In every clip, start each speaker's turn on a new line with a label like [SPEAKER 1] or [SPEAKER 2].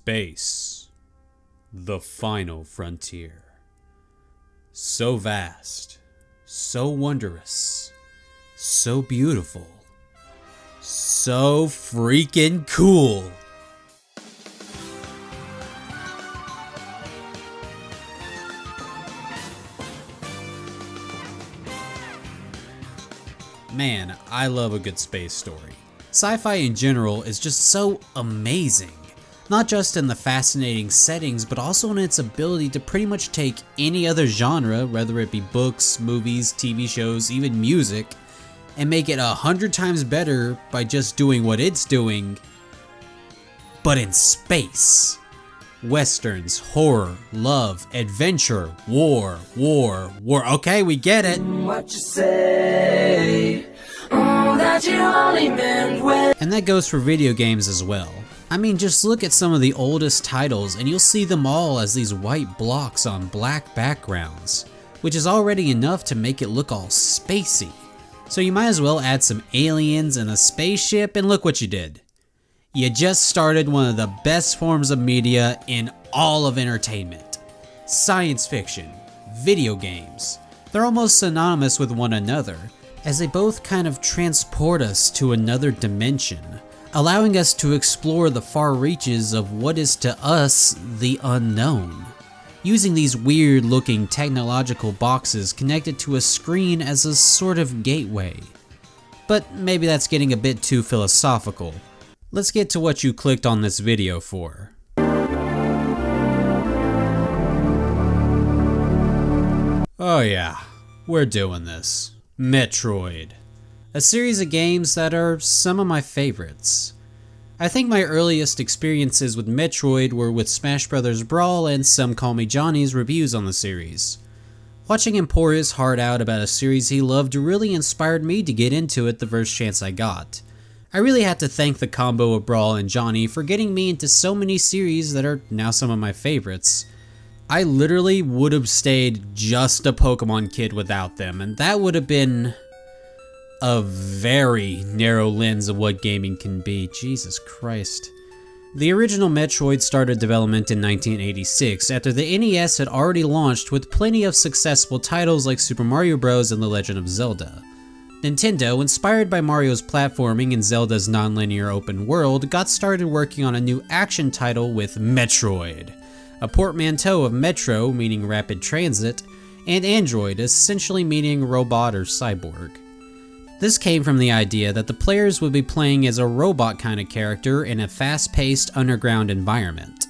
[SPEAKER 1] Space, the final frontier. So vast, so wondrous, so beautiful, so freaking cool. Man, I love a good space story. Sci-fi in general is just so amazing. Not just in the fascinating settings, but also in its ability to pretty much take any other genre, whether it be books, movies, TV shows, even music, and make it 100 times better by just doing what it's doing, but in space. Westerns, horror, love, adventure, war. Okay, we get it.
[SPEAKER 2] What you say? That you only meant when.
[SPEAKER 1] And that goes for video games as well. I mean, just look at some of the oldest titles and you'll see them all as these white blocks on black backgrounds, which is already enough to make it look all spacey. So you might as well add some aliens and a spaceship, and look what you did. You just started one of the best forms of media in all of entertainment. Science fiction, video games. They're almost synonymous with one another, as they both kind of transport us to another dimension, allowing us to explore the far reaches of what is to us the unknown, using these weird looking technological boxes connected to a screen as a sort of gateway. But maybe that's getting a bit too philosophical. Let's get to what you clicked on this video for. Oh yeah, we're doing this. Metroid. A series of games that are some of my favorites. I think my earliest experiences with Metroid were with Smash Bros. Brawl and Some Call Me Johnny's reviews on the series. Watching him pour his heart out about a series he loved really inspired me to get into it the first chance I got. I really had to thank the combo of Brawl and Johnny for getting me into so many series that are now some of my favorites. I literally would have stayed just a Pokemon kid without them, and that would have been a very narrow lens of what gaming can be. Jesus Christ. The original Metroid started development in 1986 after the NES had already launched with plenty of successful titles like Super Mario Bros. And The Legend of Zelda. Nintendo, inspired by Mario's platforming and Zelda's non-linear open world, got started working on a new action title with Metroid, a portmanteau of Metro, meaning rapid transit, and Android, essentially meaning robot or cyborg. This came from the idea that the players would be playing as a robot kind of character in a fast-paced underground environment.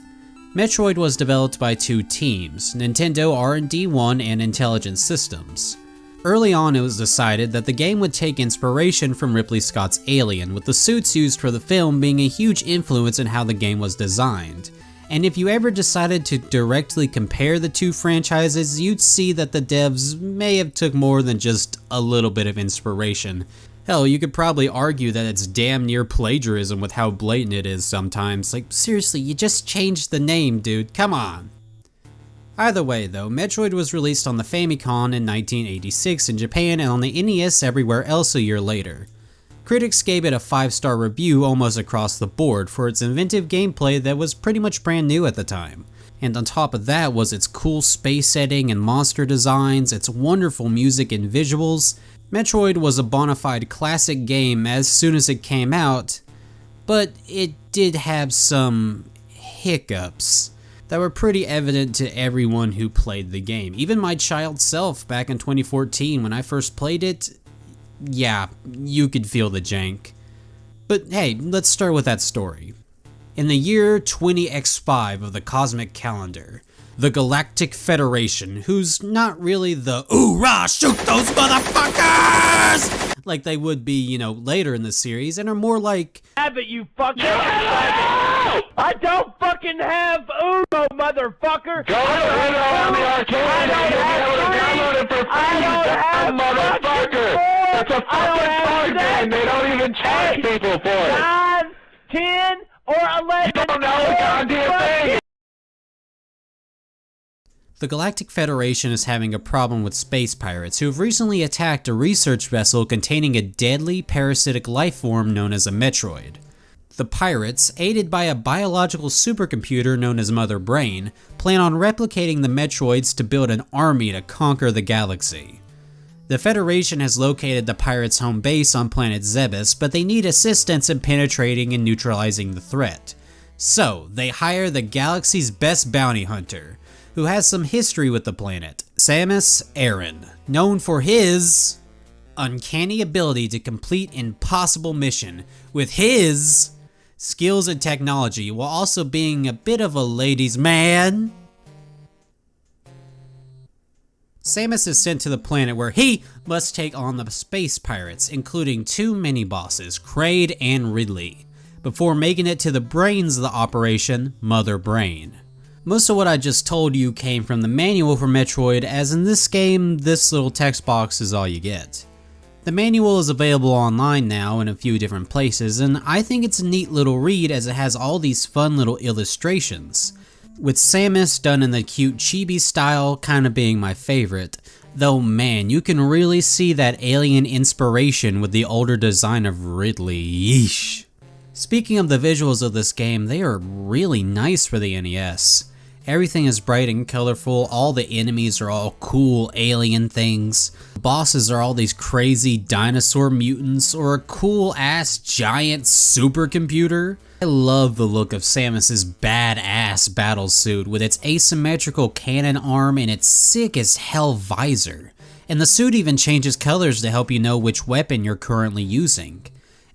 [SPEAKER 1] Metroid was developed by two teams, Nintendo R&D1 and Intelligent Systems. Early on it was decided that the game would take inspiration from Ridley Scott's Alien, with the suits used for the film being a huge influence in how the game was designed. And if you ever decided to directly compare the two franchises, you'd see that the devs may have took more than just a little bit of inspiration. Hell, you could probably argue that it's damn near plagiarism with how blatant it is sometimes. Like, seriously, you just changed the name, dude, come on. Either way though, Metroid was released on the Famicom in 1986 in Japan and on the NES everywhere else a year later. Critics gave it a 5-star review almost across the board for its inventive gameplay that was pretty much brand new at the time. And on top of that was its cool space setting and monster designs, its wonderful music and visuals. Metroid was a bona fide classic game as soon as it came out, but it did have some hiccups that were pretty evident to everyone who played the game. Even my child self back in 2014 when I first played it, yeah, you could feel the jank. But hey, let's start with that story. In the year 20x5 of the cosmic calendar, the Galactic Federation, who's not really the "Ooh-rah, shoot those motherfuckers!" like they would be, you know, later in the series, and are more like,
[SPEAKER 3] "Have it, you fucking I don't fucking have Uno, motherfucker!
[SPEAKER 4] Go to Uno on the arcade and you'll be able to download it for free, motherfucker! It's a fucking card game, they don't even charge people for it!
[SPEAKER 3] 9, 10, or 11!
[SPEAKER 4] You don't know the goddamn thing!
[SPEAKER 1] The Galactic Federation is having a problem with space pirates who have recently attacked a research vessel containing a deadly parasitic life form known as a Metroid. the pirates, aided by a biological supercomputer known as Mother Brain, plan on replicating the Metroids to build an army to conquer the galaxy. The Federation has located the pirates' home base on planet Zebes, but they need assistance in penetrating and neutralizing the threat. So, they hire the galaxy's best bounty hunter, who has some history with the planet, Samus Aran, known for his uncanny ability to complete impossible mission with his skills and technology while also being a bit of a ladies' man. Samus is sent to the planet where he must take on the space pirates, including two mini-bosses, Kraid and Ridley, before making it to the brains of the operation, Mother Brain. Most of what I just told you came from the manual for Metroid, as in this game, this little text box is all you get. The manual is available online now in a few different places, and I think it's a neat little read as it has all these fun little illustrations, with Samus done in the cute chibi style kinda being my favorite, though man, you can really see that alien inspiration with the older design of Ridley, yeesh. Speaking of the visuals of this game, they are really nice for the NES. Everything is bright and colorful, all the enemies are all cool alien things. Bosses are all these crazy dinosaur mutants or a cool ass giant supercomputer. I love the look of Samus's badass battle suit with its asymmetrical cannon arm and its sick as hell visor. And the suit even changes colors to help you know which weapon you're currently using.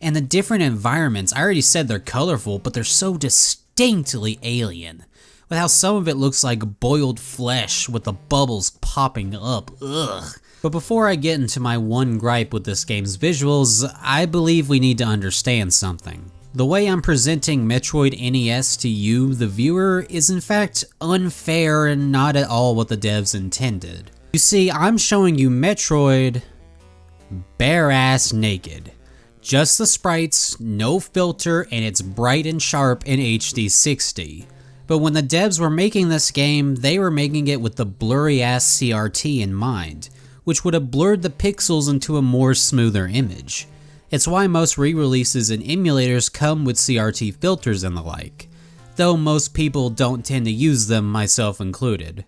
[SPEAKER 1] And the different environments, I already said they're colorful, but they're so distinctly alien. With how some of it looks like boiled flesh with the bubbles popping up, ugh. But before I get into my one gripe with this game's visuals, I believe we need to understand something. The way I'm presenting Metroid NES to you, the viewer, is in fact unfair and not at all what the devs intended. You see, I'm showing you Metroid bare ass naked. Just the sprites, no filter, and it's bright and sharp in HD 60. But when the devs were making this game, they were making it with the blurry ass CRT in mind, which would have blurred the pixels into a more smoother image. It's why most re-releases and emulators come with CRT filters and the like, though most people don't tend to use them, myself included.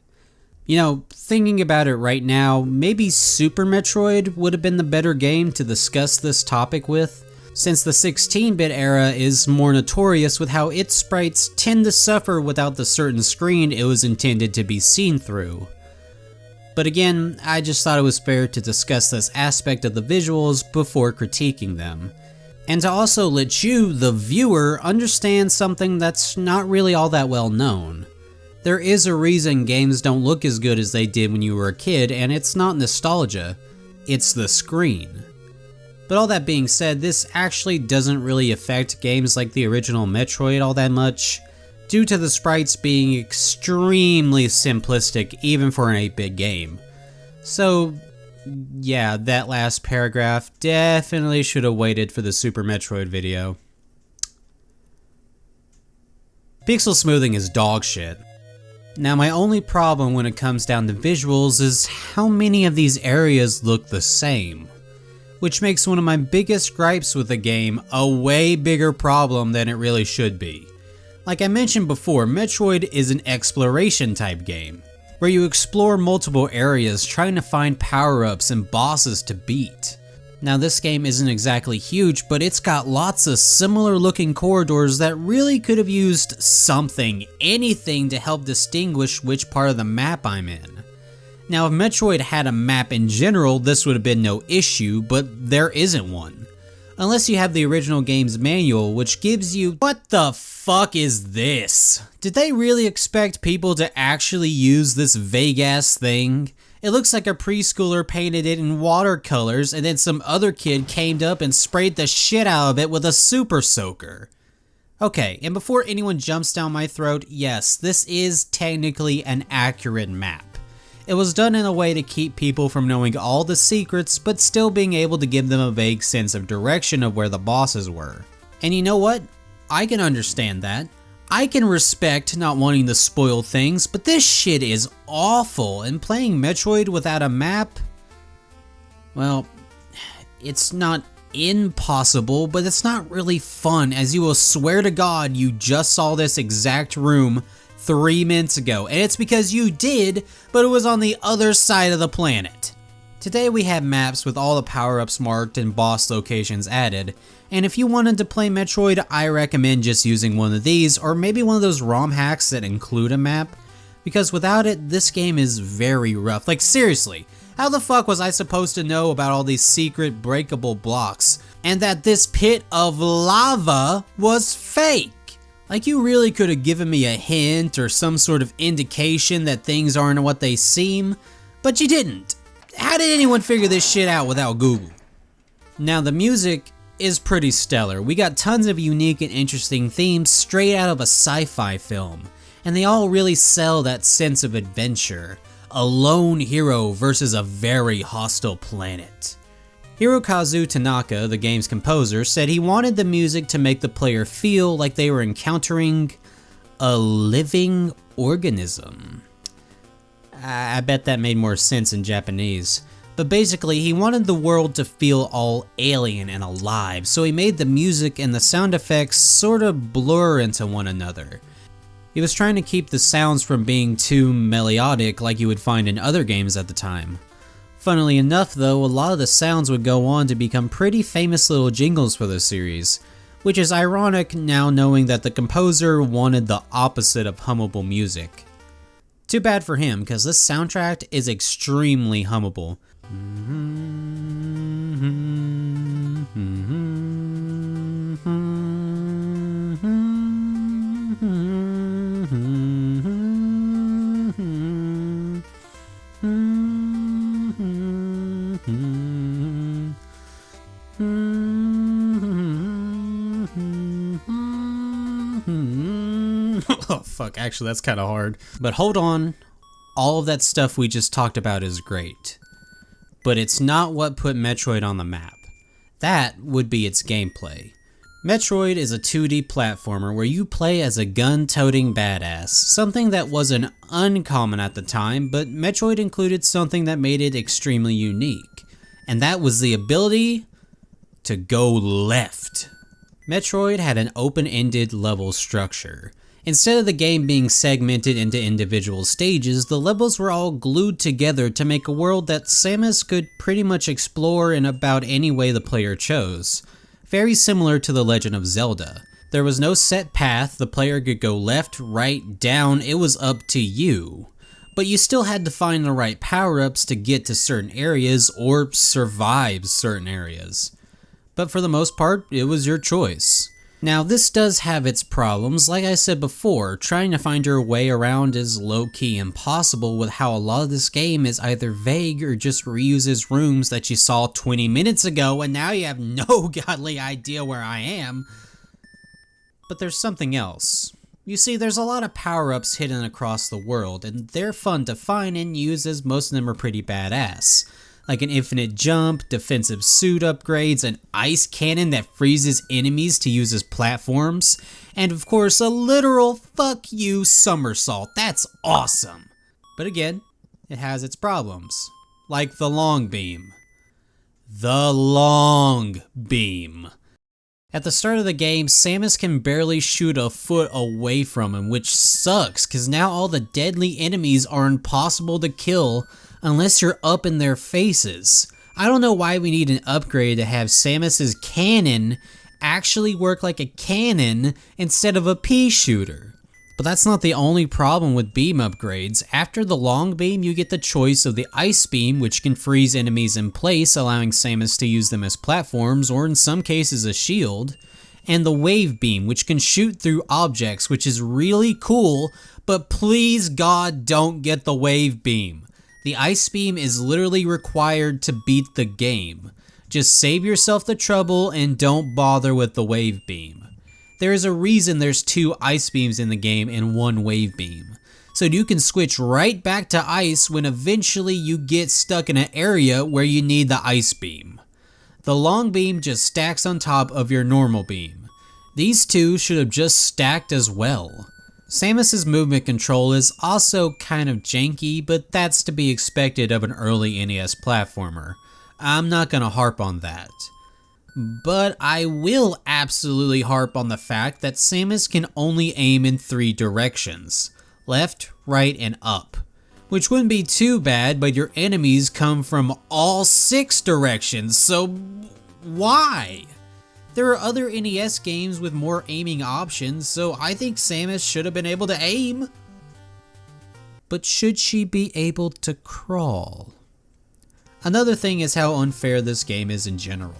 [SPEAKER 1] You know, thinking about it right now, maybe Super Metroid would have been the better game to discuss this topic with, since the 16-bit era is more notorious with how its sprites tend to suffer without the certain screen it was intended to be seen through. But again, I just thought it was fair to discuss this aspect of the visuals before critiquing them, and to also let you, the viewer, understand something that's not really all that well known. There is a reason games don't look as good as they did when you were a kid, and it's not nostalgia, it's the screen. But all that being said, this actually doesn't really affect games like the original Metroid all that much, due to the sprites being extremely simplistic even for an 8-bit game. So yeah, that last paragraph definitely should have waited for the Super Metroid video. Pixel smoothing is dog shit. Now my only problem when it comes down to visuals is how many of these areas look the same, which makes one of my biggest gripes with the game a way bigger problem than it really should be. Like I mentioned before, Metroid is an exploration type game, where you explore multiple areas trying to find power-ups and bosses to beat. Now this game isn't exactly huge, but it's got lots of similar looking corridors that really could have used something, anything to help distinguish which part of the map I'm in. Now if Metroid had a map in general, this would have been no issue, but there isn't one. Unless you have the original game's manual, which gives you— what the fuck is this? Did they really expect people to actually use this vague ass thing? It looks like a preschooler painted it in watercolors and then some other kid came up and sprayed the shit out of it with a super soaker. Okay, and before anyone jumps down my throat, yes, this is technically an accurate map. It was done in a way to keep people from knowing all the secrets, but still being able to give them a vague sense of direction of where the bosses were. And you know what? I can understand that. I can respect not wanting to spoil things, but this shit is awful, and playing Metroid without a map, well, it's not impossible, but it's not really fun, as you will swear to God you just saw this exact room 3 minutes ago, and it's because you did, but it was on the other side of the planet. Today we have maps with all the power-ups marked and boss locations added, and if you wanted to play Metroid, I recommend just using one of these, or maybe one of those ROM hacks that include a map, because without it, this game is very rough. Like seriously, how the fuck was I supposed to know about all these secret breakable blocks, and that this pit of lava was fake? Like, you really could have given me a hint or some sort of indication that things aren't what they seem, but you didn't. How did anyone figure this shit out without Google? Now, the music is pretty stellar. We got tons of unique and interesting themes straight out of a sci-fi film, and they all really sell that sense of adventure. A lone hero versus a very hostile planet. Hirokazu Tanaka, the game's composer, said he wanted the music to make the player feel like they were encountering a living organism. I bet that made more sense in Japanese. But basically, he wanted the world to feel all alien and alive, so he made the music and the sound effects sort of blur into one another. He was trying to keep the sounds from being too melodic like you would find in other games at the time. Funnily enough though, a lot of the sounds would go on to become pretty famous little jingles for the series, which is ironic now knowing that the composer wanted the opposite of hummable music. Too bad for him, because this soundtrack is extremely hummable. Oh fuck, actually that's kind of hard. But hold on, all of that stuff we just talked about is great. But it's not what put Metroid on the map. That would be its gameplay. Metroid is a 2D platformer where you play as a gun-toting badass, something that wasn't uncommon at the time, but Metroid included something that made it extremely unique, and that was the ability to go left. Metroid had an open-ended level structure. Instead of the game being segmented into individual stages, the levels were all glued together to make a world that Samus could pretty much explore in about any way the player chose. Very similar to The Legend of Zelda. There was no set path, the player could go left, right, down, it was up to you. But you still had to find the right power-ups to get to certain areas or survive certain areas. But for the most part, it was your choice. Now this does have its problems. Like I said before, trying to find your way around is low-key impossible with how a lot of this game is either vague or just reuses rooms that you saw 20 minutes ago and now you have no godly idea where I am. But there's something else. You see, there's a lot of power-ups hidden across the world and they're fun to find and use as most of them are pretty badass. Like an infinite jump, defensive suit upgrades, an ice cannon that freezes enemies to use as platforms, and of course a literal fuck you somersault. That's awesome! But again, it has its problems. Like the long beam. The long beam. At the start of the game, Samus can barely shoot a foot away from him, which sucks, cause now all the deadly enemies are impossible to kill unless you're up in their faces. I don't know why we need an upgrade to have Samus's cannon actually work like a cannon instead of a pea shooter. But that's not the only problem with beam upgrades. After the long beam, you get the choice of the ice beam, which can freeze enemies in place, allowing Samus to use them as platforms, or in some cases a shield, and the wave beam, which can shoot through objects, which is really cool, but please God don't get the wave beam. The ice beam is literally required to beat the game. Just save yourself the trouble and don't bother with the wave beam. There is a reason there's 2 ice beams in the game and 1 wave beam. So you can switch right back to ice when eventually you get stuck in an area where you need the ice beam. The long beam just stacks on top of your normal beam. These two should have just stacked as well. Samus's movement control is also kind of janky, but that's to be expected of an early NES platformer. I'm not gonna harp on that. But I will absolutely harp on the fact that Samus can only aim in 3 directions, left, right, and up. Which wouldn't be too bad, but your enemies come from all 6 directions, so why? There are other NES games with more aiming options, so I think Samus should have been able to aim. But should she be able to crawl? Another thing is how unfair this game is in general.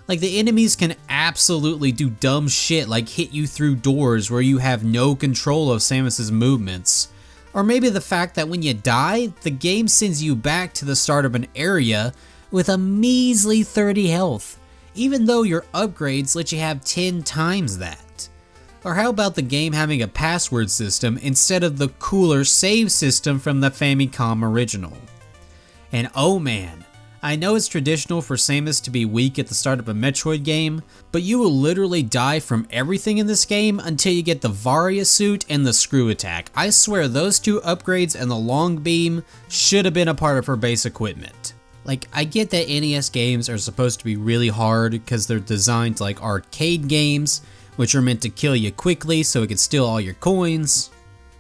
[SPEAKER 1] Like, the enemies can absolutely do dumb shit like hit you through doors where you have no control of Samus's movements. Or maybe the fact that when you die, the game sends you back to the start of an area with a measly 30 health, even though your upgrades let you have 10 times that. Or how about the game having a password system instead of the cooler save system from the Famicom original? And oh man, I know it's traditional for Samus to be weak at the start of a Metroid game, but you will literally die from everything in this game until you get the Varia suit and the screw attack. I swear those 2 upgrades and the long beam should have been a part of her base equipment. Like, I get that NES games are supposed to be really hard because they're designed like arcade games, which are meant to kill you quickly so it can steal all your coins.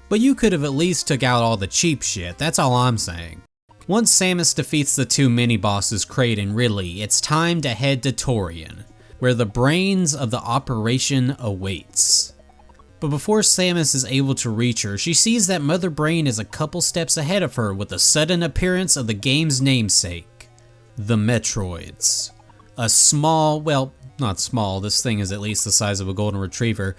[SPEAKER 1] But you could have at least took out all the cheap shit, that's all I'm saying. Once Samus defeats the 2 mini-bosses Kraid and Ridley, it's time to head to Torian, where the brains of the operation awaits. But before Samus is able to reach her, she sees that Mother Brain is a couple steps ahead of her with the sudden appearance of the game's namesake, the Metroids. A small, well, not small, this thing is at least the size of a golden retriever,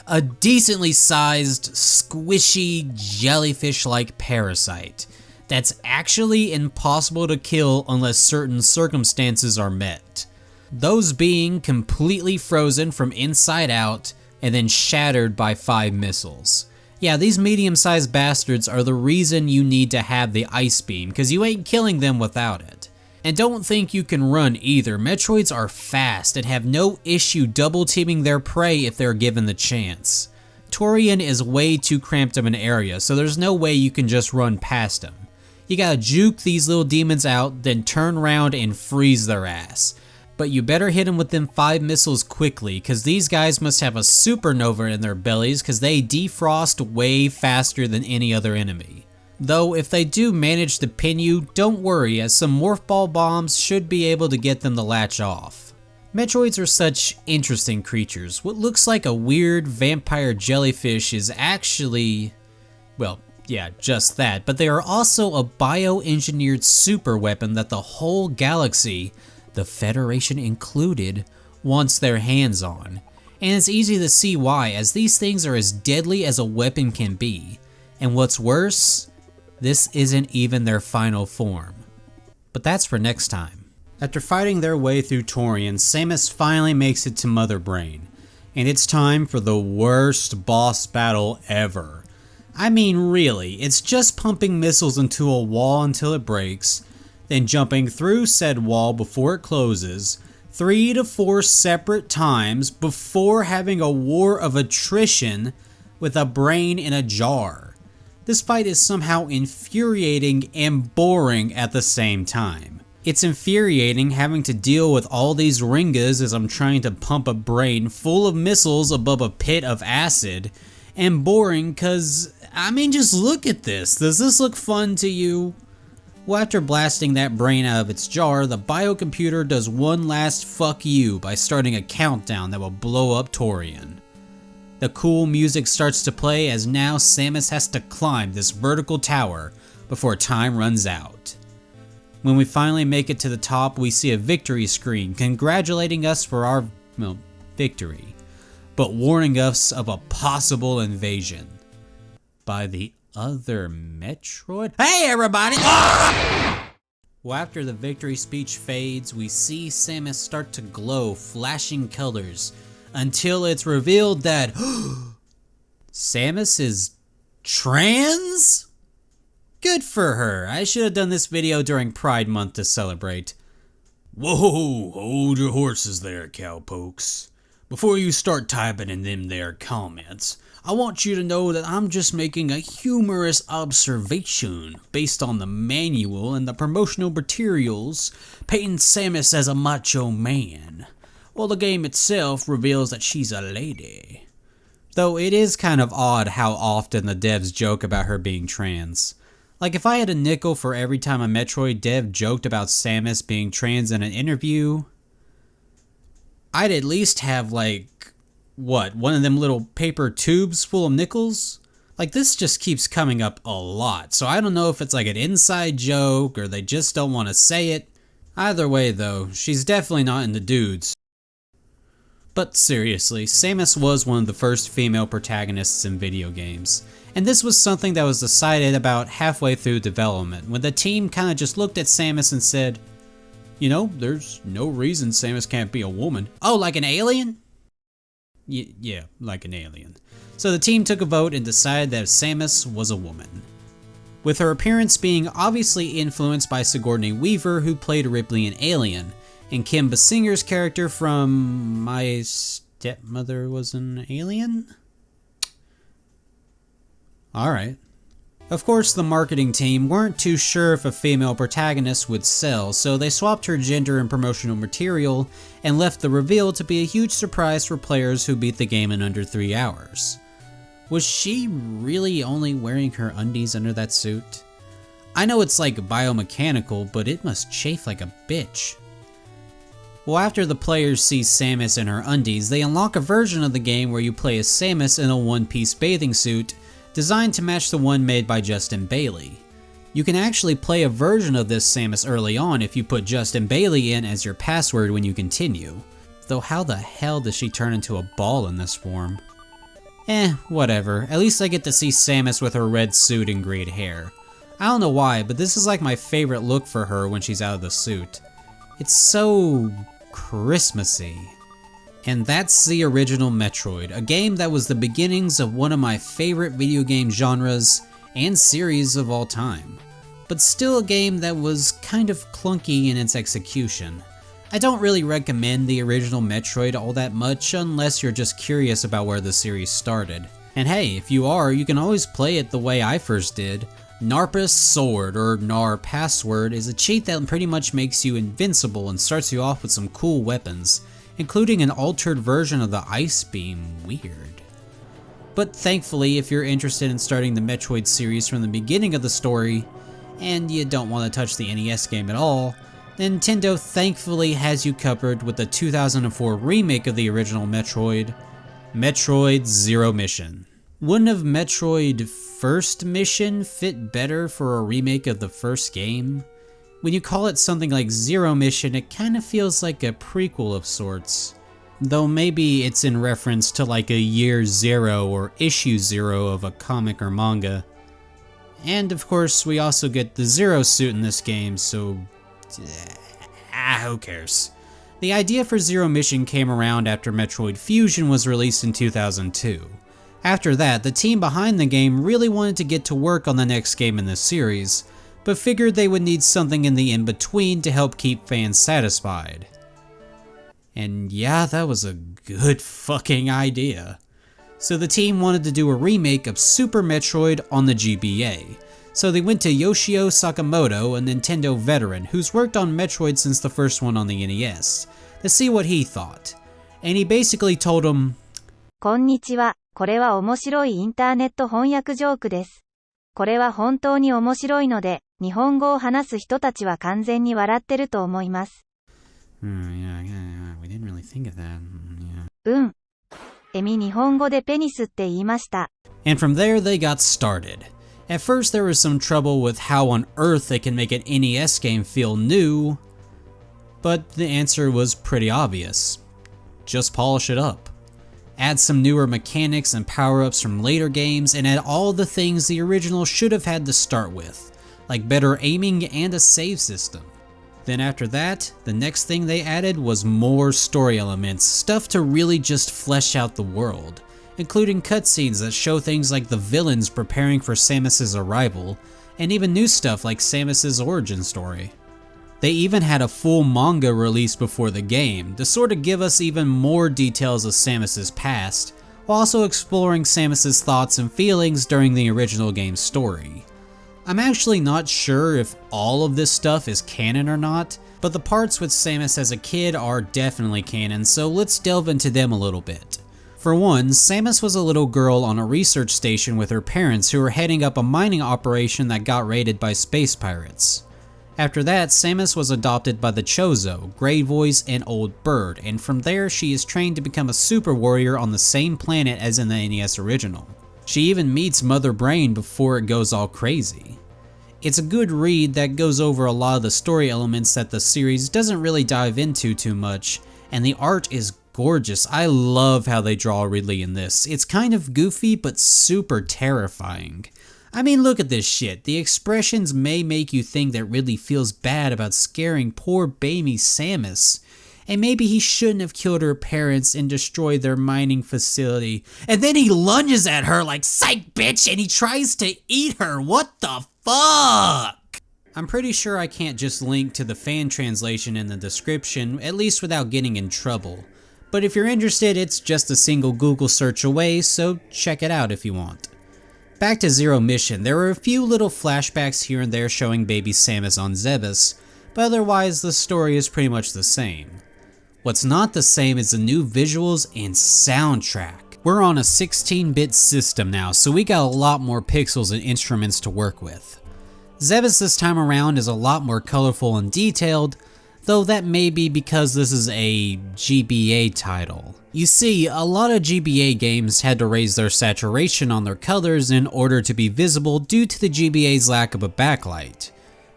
[SPEAKER 1] a decently sized, squishy, jellyfish-like parasite that's actually impossible to kill unless certain circumstances are met. Those being completely frozen from inside out and then shattered by 5 missiles. Yeah, these medium-sized bastards are the reason you need to have the ice beam, because you ain't killing them without it. And don't think you can run either. Metroids are fast and have no issue double teaming their prey if they're given the chance. Torian is way too cramped of an area, so there's no way you can just run past them. You gotta juke these little demons out, then turn around and freeze their ass. But you better hit them with them 5 missiles quickly, cause these guys must have a supernova in their bellies cause they defrost way faster than any other enemy. Though if they do manage to pin you, don't worry, as some morph ball bombs should be able to get them to latch off. Metroids are such interesting creatures. What looks like a weird vampire jellyfish is actually, well, yeah, just that, but they are also a bioengineered super weapon that the whole galaxy, the Federation included, wants their hands on. And it's easy to see why, as these things are as deadly as a weapon can be. And what's worse, this isn't even their final form. But that's for next time. After fighting their way through Torian, Samus finally makes it to Mother Brain. And it's time for the worst boss battle ever. I mean really, it's just pumping missiles into a wall until it breaks, then jumping through said wall before it closes, 3 to 4 separate times before having a war of attrition with a brain in a jar. This fight is somehow infuriating and boring at the same time. It's infuriating having to deal with all these ringas as I'm trying to pump a brain full of missiles above a pit of acid, and boring cause, I mean, just look at this. Does this look fun to you? Well, after blasting that brain out of its jar, the biocomputer does one last fuck you by starting a countdown that will blow up Torian. The cool music starts to play as now Samus has to climb this vertical tower before time runs out. When we finally make it to the top, we see a victory screen congratulating us for our, well, victory, but warning us of a possible invasion by the other Metroid? Hey everybody! Well, after the victory speech fades, we see Samus start to glow flashing colors until it's revealed that Samus is trans? Good for her. I should have done this video during Pride Month to celebrate. Whoa, hold your horses there, cowpokes. Before you start typing in them there comments, I want you to know that I'm just making a humorous observation based on the manual and the promotional materials painting Samus as a macho man, while the game itself reveals that she's a lady. Though it is kind of odd how often the devs joke about her being trans. Like if I had a nickel for every time a Metroid dev joked about Samus being trans in an interview, I'd at least have like, what, one of them little paper tubes full of nickels? Like this just keeps coming up a lot, so I don't know if it's like an inside joke or they just don't want to say it. Either way though, she's definitely not in the dudes. But seriously, Samus was one of the first female protagonists in video games, and this was something that was decided about halfway through development, when the team kinda just looked at Samus and said, you know, there's no reason Samus can't be a woman. Oh, like an alien? Yeah, like an alien. So the team took a vote and decided that Samus was a woman, with her appearance being obviously influenced by Sigourney Weaver, who played Ripley in Alien, and Kim Basinger's character from My Stepmother Was an Alien? Alright. Of course, the marketing team weren't too sure if a female protagonist would sell, so they swapped her gender in promotional material and left the reveal to be a huge surprise for players who beat the game in under 3 hours. Was she really only wearing her undies under that suit? I know it's like biomechanical, but it must chafe like a bitch. Well, after the players see Samus in her undies, they unlock a version of the game where you play as Samus in a one-piece bathing suit designed to match the one made by Justin Bailey. You can actually play a version of this Samus early on if you put Justin Bailey in as your password when you continue. Though how the hell does she turn into a ball in this form? Whatever. At least I get to see Samus with her red suit and grayed hair. I don't know why, but this is like my favorite look for her when she's out of the suit. It's so Christmassy. And that's the original Metroid, a game that was the beginnings of one of my favorite video game genres and series of all time. But still a game that was kind of clunky in its execution. I don't really recommend the original Metroid all that much unless you're just curious about where the series started. And hey, if you are, you can always play it the way I first did. Narpa's Sword, or Nar Password, is a cheat that pretty much makes you invincible and starts you off with some cool weapons, including an altered version of the Ice Beam. Weird. But thankfully, if you're interested in starting the Metroid series from the beginning of the story, and you don't want to touch the NES game at all, Nintendo thankfully has you covered with the 2004 remake of the original Metroid, Metroid Zero Mission. Wouldn't have Metroid First Mission fit better for a remake of the first game? When you call it something like Zero Mission, it kind of feels like a prequel of sorts. Though maybe it's in reference to like a year zero or issue 0 of a comic or manga. And of course, we also get the Zero suit in this game, so who cares? The idea for Zero Mission came around after Metroid Fusion was released in 2002. After that, the team behind the game really wanted to get to work on the next game in the series, but figured they would need something in the in-between to help keep fans satisfied. And yeah, that was a good fucking idea. So the team wanted to do a remake of Super Metroid on the GBA. So they went to Yoshio Sakamoto, a Nintendo veteran who's worked on Metroid since the first one on the NES, to see what he thought. And he basically told him,
[SPEAKER 5] こんにちは、これは面白いインターネット翻訳ジョークです。これは本当に面白いので、日本語を話す人たちは完全に笑ってると思います。
[SPEAKER 1] We didn't really think of that.
[SPEAKER 5] エミ日本語でペニスって言いました。
[SPEAKER 1] And from there they got started. At first there was some trouble with how on earth they can make an NES game feel new, but the answer was pretty obvious. Just polish it up. Add some newer mechanics and power-ups from later games, and add all the things the original should have had to start with, like better aiming and a save system. Then after that, the next thing they added was more story elements, stuff to really just flesh out the world, including cutscenes that show things like the villains preparing for Samus's arrival, and even new stuff like Samus's origin story. They even had a full manga released before the game to sort of give us even more details of Samus's past, while also exploring Samus's thoughts and feelings during the original game's story. I'm actually not sure if all of this stuff is canon or not, but the parts with Samus as a kid are definitely canon, so let's delve into them a little bit. For one, Samus was a little girl on a research station with her parents who were heading up a mining operation that got raided by space pirates. After that, Samus was adopted by the Choso, Grey Voice, and Old Bird, and from there she is trained to become a super warrior on the same planet as in the NES original. She even meets Mother Brain before it goes all crazy. It's a good read that goes over a lot of the story elements that the series doesn't really dive into too much, and the art is gorgeous. I love how they draw Ridley in this. It's kind of goofy but super terrifying. I mean, look at this shit. The expressions may make you think that Ridley feels bad about scaring poor baby Samus. And maybe he shouldn't have killed her parents and destroyed their mining facility. And then he lunges at her like, psych bitch, and he tries to eat her. What the fuck? I'm pretty sure I can't just link to the fan translation in the description, at least without getting in trouble. But if you're interested, it's just a single Google search away, so check it out if you want. Back to Zero Mission, there were a few little flashbacks here and there showing baby Samus on Zebes, but otherwise the story is pretty much the same. What's not the same is the new visuals and soundtrack. We're on a 16-bit system now, so we got a lot more pixels and instruments to work with. Zebes this time around is a lot more colorful and detailed, though that may be because this is a GBA title. You see, a lot of GBA games had to raise their saturation on their colors in order to be visible due to the GBA's lack of a backlight,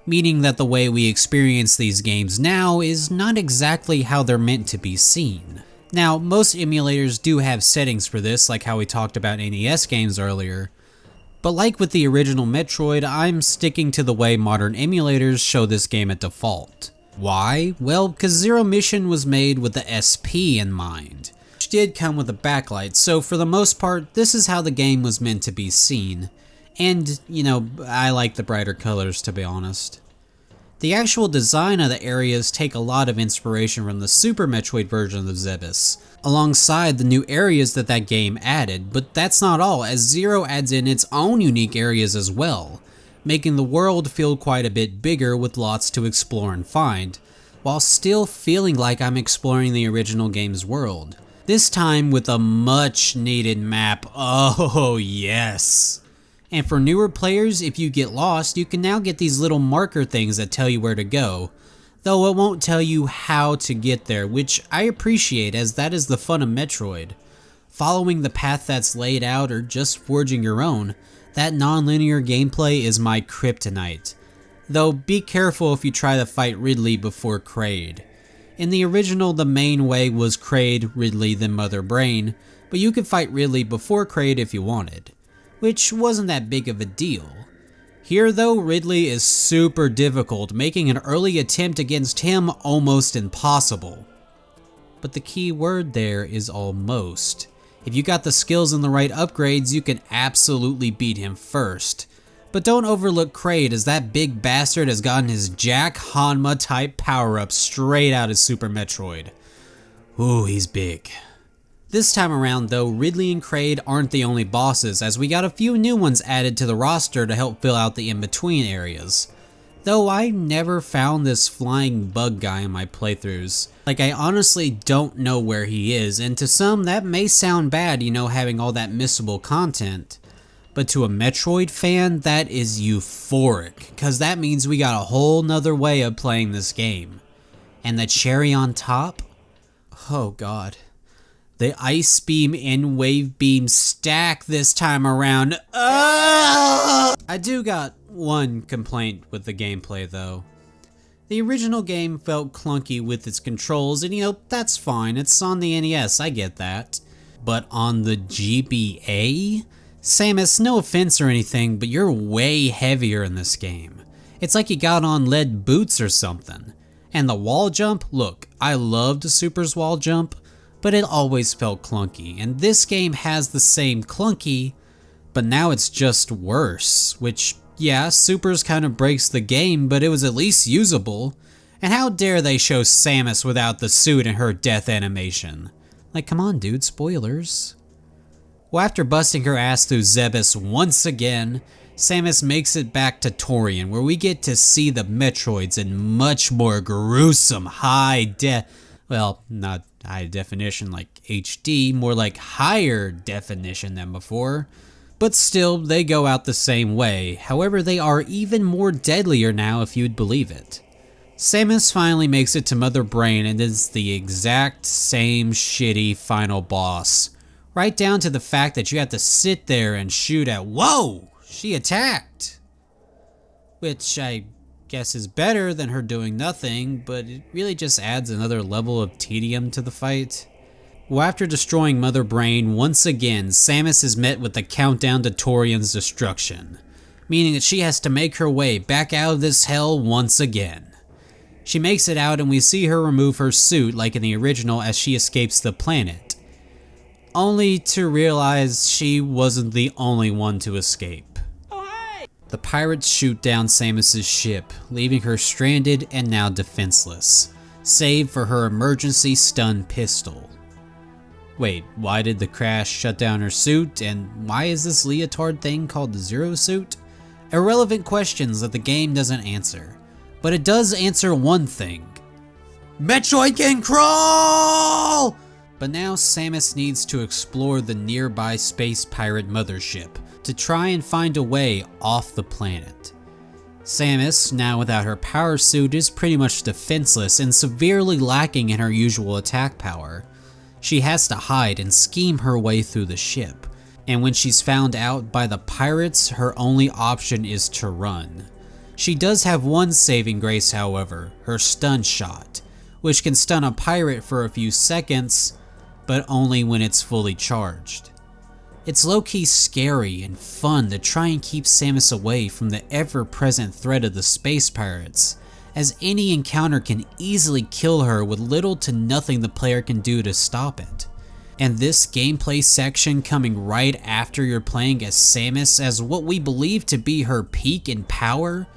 [SPEAKER 1] meaning that the way we experience these games now is not exactly how they're meant to be seen. Now, most emulators do have settings for this, like how we talked about NES games earlier, but like with the original Metroid, I'm sticking to the way modern emulators show this game at default. Why? Well, because Zero Mission was made with the SP in mind, which did come with a backlight, so for the most part, this is how the game was meant to be seen. And, you know, I like the brighter colors, to be honest. The actual design of the areas take a lot of inspiration from the Super Metroid version of Zebes, alongside the new areas that game added, but that's not all, as Zero adds in its own unique areas as well, making the world feel quite a bit bigger with lots to explore and find, while still feeling like I'm exploring the original game's world. This time with a much needed map, oh yes! And for newer players, if you get lost, you can now get these little marker things that tell you where to go, though it won't tell you how to get there, which I appreciate as that is the fun of Metroid. Following the path that's laid out or just forging your own, that non-linear gameplay is my kryptonite. Though be careful if you try to fight Ridley before Kraid. In the original, the main way was Kraid, Ridley, then Mother Brain, but you could fight Ridley before Kraid if you wanted, which wasn't that big of a deal. Here though, Ridley is super difficult, making an early attempt against him almost impossible. But the key word there is almost. If you got the skills and the right upgrades, you can absolutely beat him first. But don't overlook Kraid, as that big bastard has gotten his Jack Hanma type power-up straight out of Super Metroid. Ooh, he's big. This time around though, Ridley and Kraid aren't the only bosses, as we got a few new ones added to the roster to help fill out the in-between areas. Though I never found this flying bug guy in my playthroughs. Like, I honestly don't know where he is, and to some that may sound bad, you know, having all that missable content. But to a Metroid fan, that is euphoric, cause that means we got a whole nother way of playing this game. And the cherry on top? Oh god. The Ice Beam and Wave Beam stack this time around. I do got one complaint with the gameplay though. The original game felt clunky with its controls, and you know, that's fine, it's on the NES, I get that. But on the GBA? Samus, no offense or anything, but you're way heavier in this game. It's like you got on lead boots or something. And the wall jump, look, I loved Super's wall jump, but it always felt clunky, and this game has the same clunky, but now it's just worse, which, yeah, Super's kind of breaks the game, but it was at least usable, And how dare they show Samus without the suit and her death animation? Like, come on dude, spoilers. Well, after busting her ass through Zebes once again, Samus makes it back to Torian, where we get to see the Metroids in much more gruesome well, not high definition like HD, more like higher definition than before. But still, they go out the same way. However, they are even more deadlier now if you'd believe it. Samus finally makes it to Mother Brain and is the exact same shitty final boss. Right down to the fact that you have to sit there and shoot at— whoa! She attacked! Which I guess is better than her doing nothing, but it really just adds another level of tedium to the fight. Well, after destroying Mother Brain once again, Samus is met with the countdown to Torian's destruction, meaning that she has to make her way back out of this hell once again. She makes it out and we see her remove her suit like in the original as she escapes the planet, only to realize she wasn't the only one to escape. The pirates shoot down Samus's ship, leaving her stranded and now defenseless, save for her emergency stun pistol. Wait, why did the crash shut down her suit, and why is this leotard thing called the Zero Suit? Irrelevant questions that the game doesn't answer, but it does answer one thing. Metroid can crawl! But now Samus needs to explore the nearby space pirate mothership to try and find a way off the planet. Samus, now without her power suit, is pretty much defenseless and severely lacking in her usual attack power. She has to hide and scheme her way through the ship, and when she's found out by the pirates, her only option is to run. She does have one saving grace, however, her stun shot, which can stun a pirate for a few seconds, but only when it's fully charged. It's low-key scary and fun to try and keep Samus away from the ever-present threat of the space pirates, as any encounter can easily kill her with little to nothing the player can do to stop it. And this gameplay section coming right after you're playing as Samus as what we believe to be her peak in power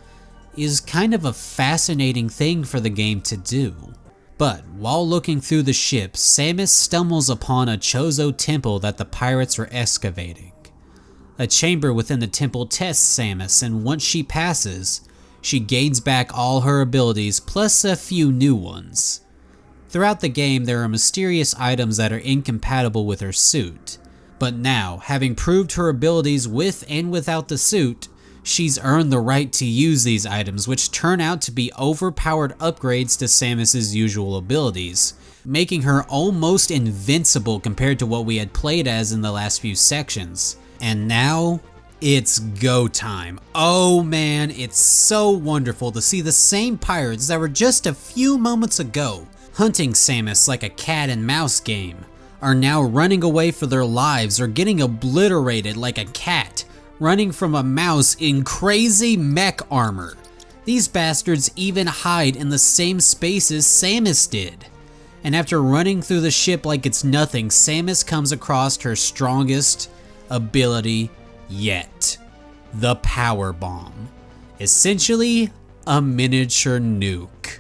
[SPEAKER 1] is kind of a fascinating thing for the game to do. But while looking through the ship, Samus stumbles upon a Choso temple that the pirates were excavating. A chamber within the temple tests Samus, and once she passes, she gains back all her abilities plus a few new ones. Throughout the game, there are mysterious items that are incompatible with her suit, but now, having proved her abilities with and without the suit, she's earned the right to use these items, which turn out to be overpowered upgrades to Samus's usual abilities, making her almost invincible compared to what we had played as in the last few sections. And now, it's go time. Oh man, it's so wonderful to see the same pirates that were just a few moments ago hunting Samus like a cat and mouse game, are now running away for their lives or getting obliterated like a cat running from a mouse in crazy mech armor. These bastards even hide in the same spaces Samus did. And after running through the ship like it's nothing, Samus comes across her strongest ability yet. The Power Bomb. Essentially, a miniature nuke.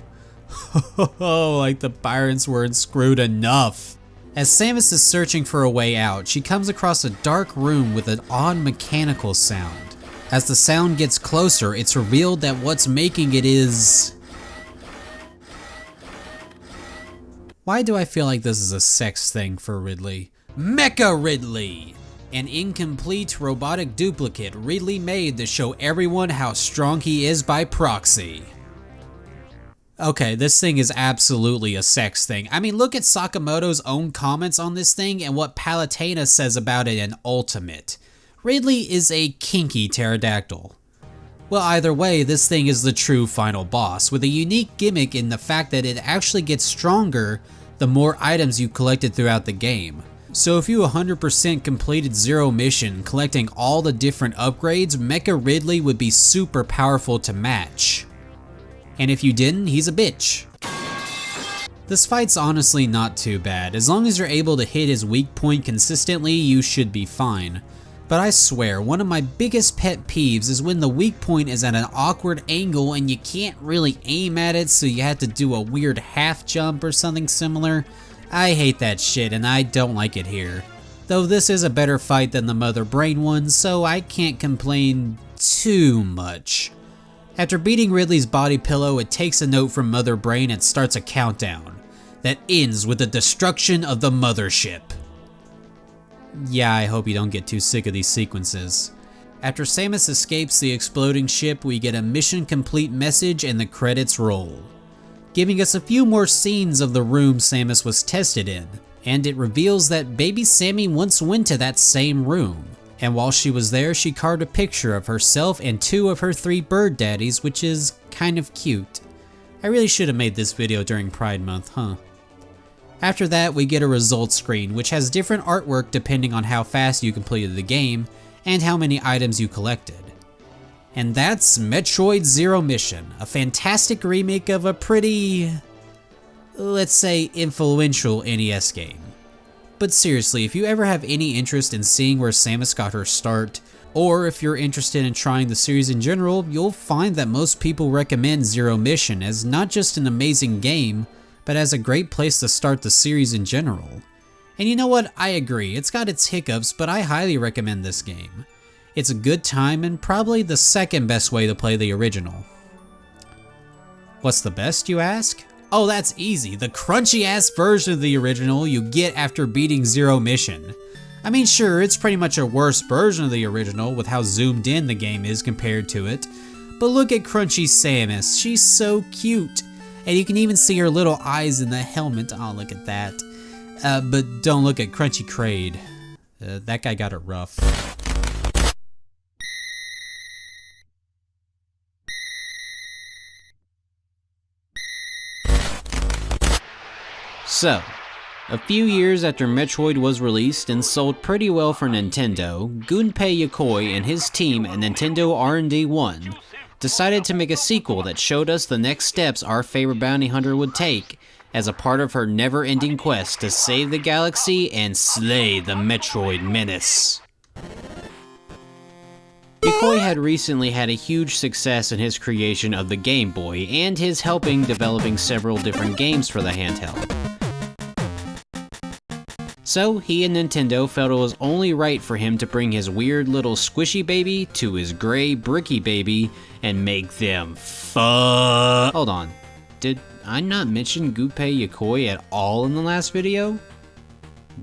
[SPEAKER 1] Like the pirates weren't screwed enough. As Samus is searching for a way out, she comes across a dark room with an odd mechanical sound. As the sound gets closer, it's revealed that what's making it is... Why do I feel like this is a sex thing for Ridley? Mecha Ridley! An incomplete robotic duplicate Ridley made to show everyone how strong he is by proxy. Okay, this thing is absolutely a sex thing. I mean, look at Sakamoto's own comments on this thing and what Palutena says about it in Ultimate. Ridley is a kinky pterodactyl. Well, either way, this thing is the true final boss, with a unique gimmick in the fact that it actually gets stronger the more items you collected throughout the game. So if you 100% completed Zero Mission, collecting all the different upgrades, Mecha Ridley would be super powerful to match. And if you didn't, he's a bitch. This fight's honestly not too bad. As long as you're able to hit his weak point consistently, you should be fine. But I swear, one of my biggest pet peeves is when the weak point is at an awkward angle and you can't really aim at it, so you have to do a weird half jump or something similar. I hate that shit and I don't like it here. Though this is a better fight than the Mother Brain one, so I can't complain too much. After beating Ridley's body pillow, it takes a note from Mother Brain and starts a countdown that ends with the destruction of the mothership. Yeah, I hope you don't get too sick of these sequences. After Samus escapes the exploding ship, we get a mission complete message and the credits roll, giving us a few more scenes of the room Samus was tested in, and it reveals that baby Sammy once went to that same room, and while she was there she carved a picture of herself and 2 of her 3 bird daddies, which is kind of cute. I really should have made this video during Pride Month, huh? After that, we get a results screen, which has different artwork depending on how fast you completed the game and how many items you collected. And that's Metroid Zero Mission, a fantastic remake of a pretty, let's say, influential NES game. But seriously, if you ever have any interest in seeing where Samus got her start, or if you're interested in trying the series in general, you'll find that most people recommend Zero Mission as not just an amazing game, but as a great place to start the series in general. And you know what, I agree, it's got its hiccups, but I highly recommend this game. It's a good time and probably the second best way to play the original. What's the best, you ask? Oh, that's easy, the crunchy ass version of the original you get after beating Zero Mission. I mean, sure, it's pretty much a worse version of the original with how zoomed in the game is compared to it, but look at crunchy Samus, she's so cute. And you can even see her little eyes in the helmet. Oh, look at that. But don't look at Crunchy Kraid. That guy got it rough. So, a few years after Metroid was released and sold pretty well for Nintendo, Gunpei Yokoi and his team at Nintendo R&D 1 decided to make a sequel that showed us the next steps our favorite bounty hunter would take as a part of her never-ending quest to save the galaxy and slay the Metroid menace. Yokoi had recently had a huge success in his creation of the Game Boy and his helping developing several different games for the handheld. So he and Nintendo felt it was only right for him to bring his weird little squishy baby to his gray bricky baby and make them fun. Hold on, did I not mention Gunpei Yokoi at all in the last video?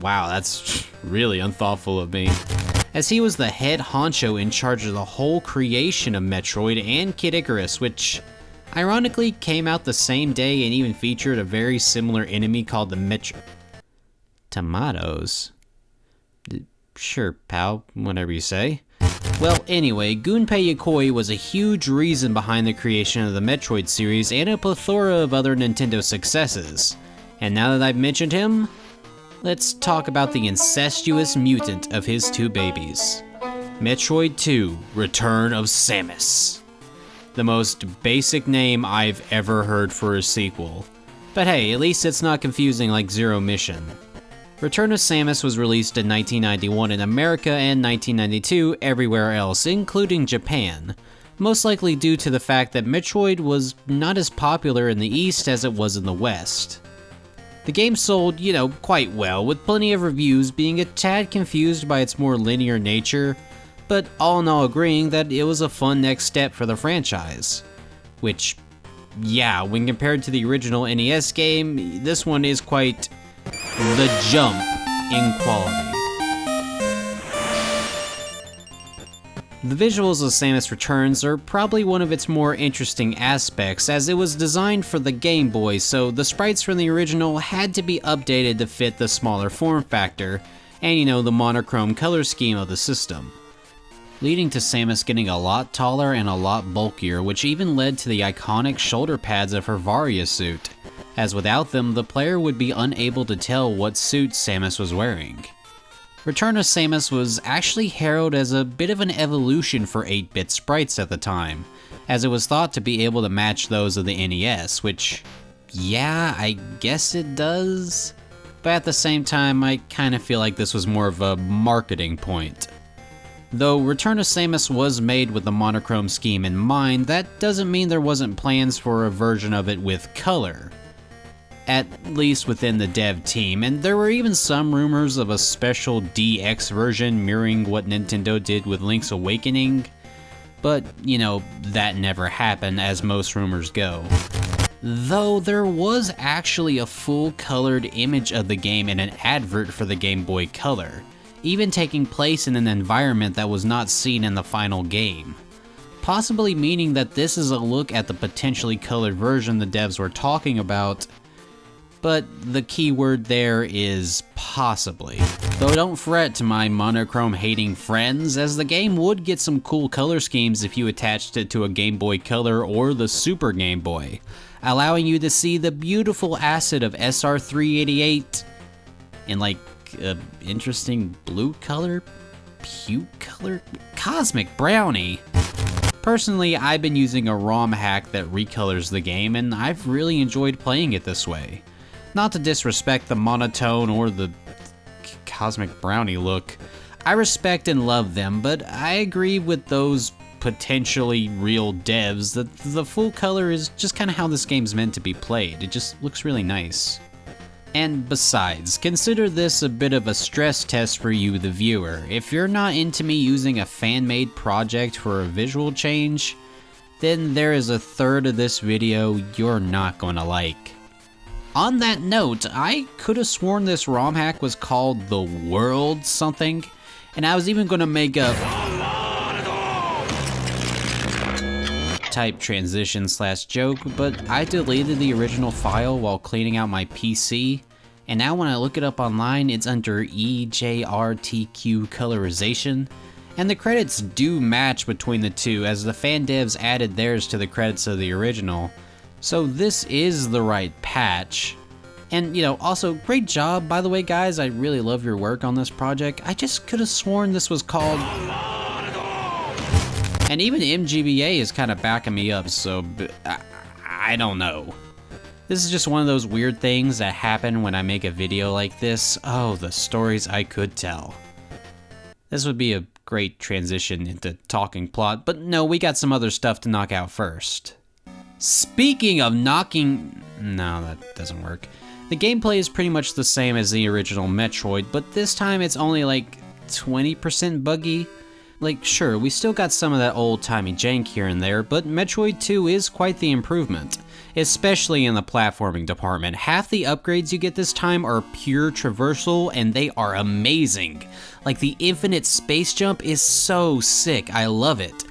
[SPEAKER 1] Wow, that's really unthoughtful of me. As he was the head honcho in charge of the whole creation of Metroid and Kid Icarus, which ironically came out the same day and even featured a very similar enemy called the Tomatoes? Sure, pal, whatever you say. Well, anyway, Gunpei Yokoi was a huge reason behind the creation of the Metroid series and a plethora of other Nintendo successes. And now that I've mentioned him, let's talk about the incestuous mutant of his 2 babies. Metroid 2: Return of Samus. The most basic name I've ever heard for a sequel. But hey, at least it's not confusing like Zero Mission. Return of Samus was released in 1991 in America and 1992 everywhere else, including Japan, most likely due to the fact that Metroid was not as popular in the East as it was in the West. The game sold, quite well, with plenty of reviews being a tad confused by its more linear nature, but all in all agreeing that it was a fun next step for the franchise. Which, yeah, when compared to the original NES game, this one is quite the jump in quality. The visuals of Samus Returns are probably one of its more interesting aspects, as it was designed for the Game Boy, so the sprites from the original had to be updated to fit the smaller form factor, and the monochrome color scheme of the system, leading to Samus getting a lot taller and a lot bulkier, which even led to the iconic shoulder pads of her Varia suit, as without them, the player would be unable to tell what suit Samus was wearing. Return of Samus was actually heralded as a bit of an evolution for 8-bit sprites at the time, as it was thought to be able to match those of the NES, which, yeah, I guess it does, but at the same time, I kinda feel like this was more of a marketing point. Though Return of Samus was made with the monochrome scheme in mind, that doesn't mean there wasn't plans for a version of it with color. At least within the dev team, and there were even some rumors of a special DX version mirroring what Nintendo did with Link's Awakening, but, you know, that never happened, as most rumors go. Though there was actually a full colored image of the game in an advert for the Game Boy Color, even taking place in an environment that was not seen in the final game. Possibly meaning that this is a look at the potentially colored version the devs were talking about, but the key word there is possibly. Though don't fret to my monochrome hating friends, as the game would get some cool color schemes if you attached it to a Game Boy Color or the Super Game Boy, allowing you to see the beautiful acid of SR388 in like a interesting blue color, puke color, cosmic brownie. Personally, I've been using a ROM hack that recolors the game, and I've really enjoyed playing it this way. Not to disrespect the monotone or the cosmic brownie look, I respect and love them, but I agree with those potentially real devs that the full color is just kind of how this game's meant to be played. It just looks really nice. And besides, consider this a bit of a stress test for you, the viewer. If you're not into me using a fan-made project for a visual change, then there is a third of this video you're not gonna like. On that note, I could have sworn this ROM hack was called The World something, and I was even gonna make a type transition / joke, but I deleted the original file while cleaning out my PC, and now when I look it up online, it's under EJRTQ colorization, and the credits do match between the two, as the fan devs added theirs to the credits of the original. So this is the right patch. And, you know, also, great job, by the way, guys. I really love your work on this project. I just could have sworn this was called... And even MGBA is kind of backing me up, so I don't know. This is just one of those weird things that happen when I make a video like this. Oh, the stories I could tell. This would be a great transition into talking plot, but no, we got some other stuff to knock out first. Speaking of knocking... No, that doesn't work. The gameplay is pretty much the same as the original Metroid, but this time it's only like 20% buggy. Like, sure, we still got some of that old-timey jank here and there, but Metroid 2 is quite the improvement, especially in the platforming department. Half the upgrades you get this time are pure traversal, and they are amazing. Like, the infinite space jump is so sick, I love it.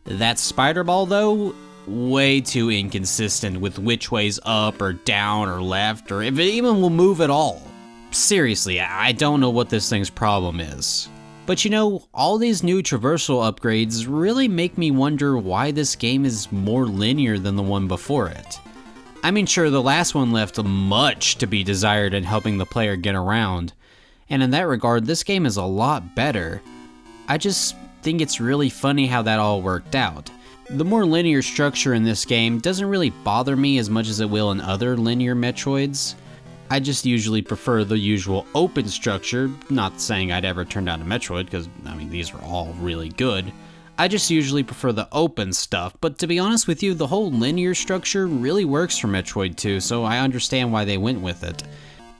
[SPEAKER 1] That spider ball, though, way too inconsistent with which way's up or down or left, or if it even will move at all. Seriously, I don't know what this thing's problem is. But you know, all these new traversal upgrades really make me wonder why this game is more linear than the one before it. I mean, sure, the last one left much to be desired in helping the player get around, and in that regard, this game is a lot better. I just think it's really funny how that all worked out. The more linear structure in this game doesn't really bother me as much as it will in other linear Metroids. I just usually prefer the usual open structure, not saying I'd ever turn down a Metroid, because, I mean, these are all really good. I just usually prefer the open stuff, but to be honest with you, the whole linear structure really works for Metroid 2, so I understand why they went with it.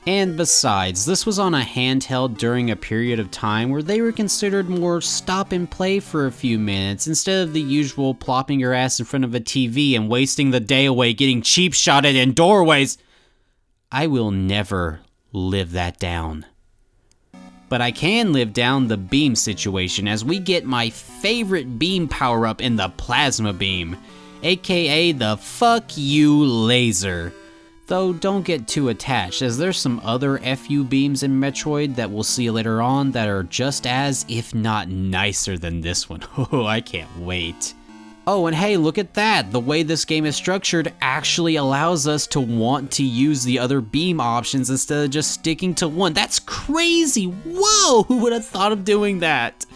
[SPEAKER 1] And besides, this was on a handheld during a period of time where they were considered more stop and play for a few minutes, instead of the usual plopping your ass in front of a TV and wasting the day away getting cheap-shotted in doorways. I will never live that down. But I can live down the beam situation as we get my favorite beam power-up in the Plasma Beam, aka the Fuck You Laser. Though don't get too attached, as there's some other FU beams in Metroid that we'll see later on that are just as, if not nicer than this one. Oh, I can't wait. Oh, and hey, look at that! The way this game is structured actually allows us to want to use the other beam options instead of just sticking to one. That's crazy! Whoa! Who would have thought of doing that?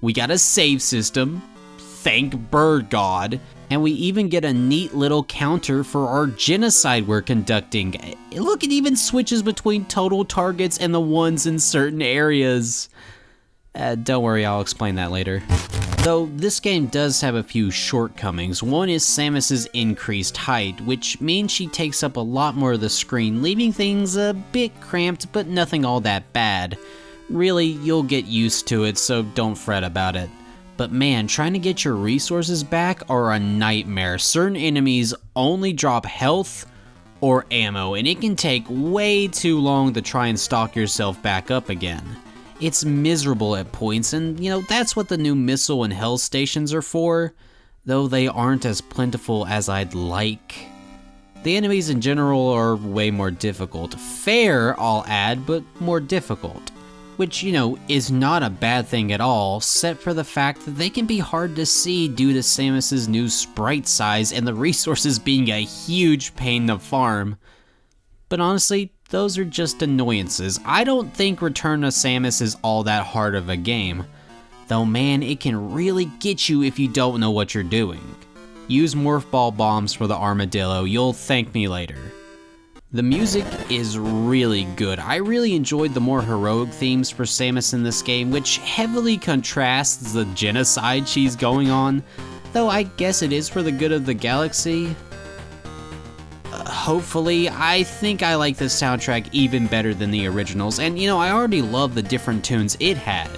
[SPEAKER 1] We got a save system, thank Bird God, and we even get a neat little counter for our genocide we're conducting. Look, it even switches between total targets and the ones in certain areas. Don't worry, I'll explain that later. Though this game does have a few shortcomings. One is Samus's increased height, which means she takes up a lot more of the screen, leaving things a bit cramped, but nothing all that bad. Really, you'll get used to it, so don't fret about it. But man, trying to get your resources back are a nightmare. Certain enemies only drop health or ammo, and it can take way too long to try and stock yourself back up again. It's miserable at points, and you know, that's what the new missile and hell stations are for, though they aren't as plentiful as I'd like. The enemies in general are way more difficult. Fair, I'll add, but more difficult. Which, you know, is not a bad thing at all, except for the fact that they can be hard to see due to Samus's new sprite size and the resources being a huge pain to farm. But honestly, those are just annoyances. I don't think Return to Samus is all that hard of a game. Though man, it can really get you if you don't know what you're doing. Use Morph Ball bombs for the armadillo, you'll thank me later. The music is really good. I really enjoyed the more heroic themes for Samus in this game, which heavily contrasts the genocide she's going on, though I guess it is for the good of the galaxy. Hopefully, I think I like this soundtrack even better than the originals, and you know, I already love the different tunes it had.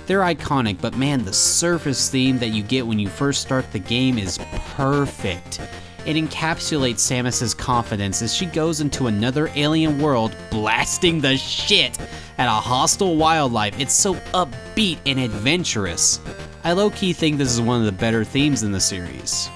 [SPEAKER 1] They're iconic, but man, the surface theme that you get when you first start the game is perfect. It encapsulates Samus's confidence as she goes into another alien world, blasting the shit at a hostile wildlife. It's so upbeat and adventurous. I low-key think this is one of the better themes in the series.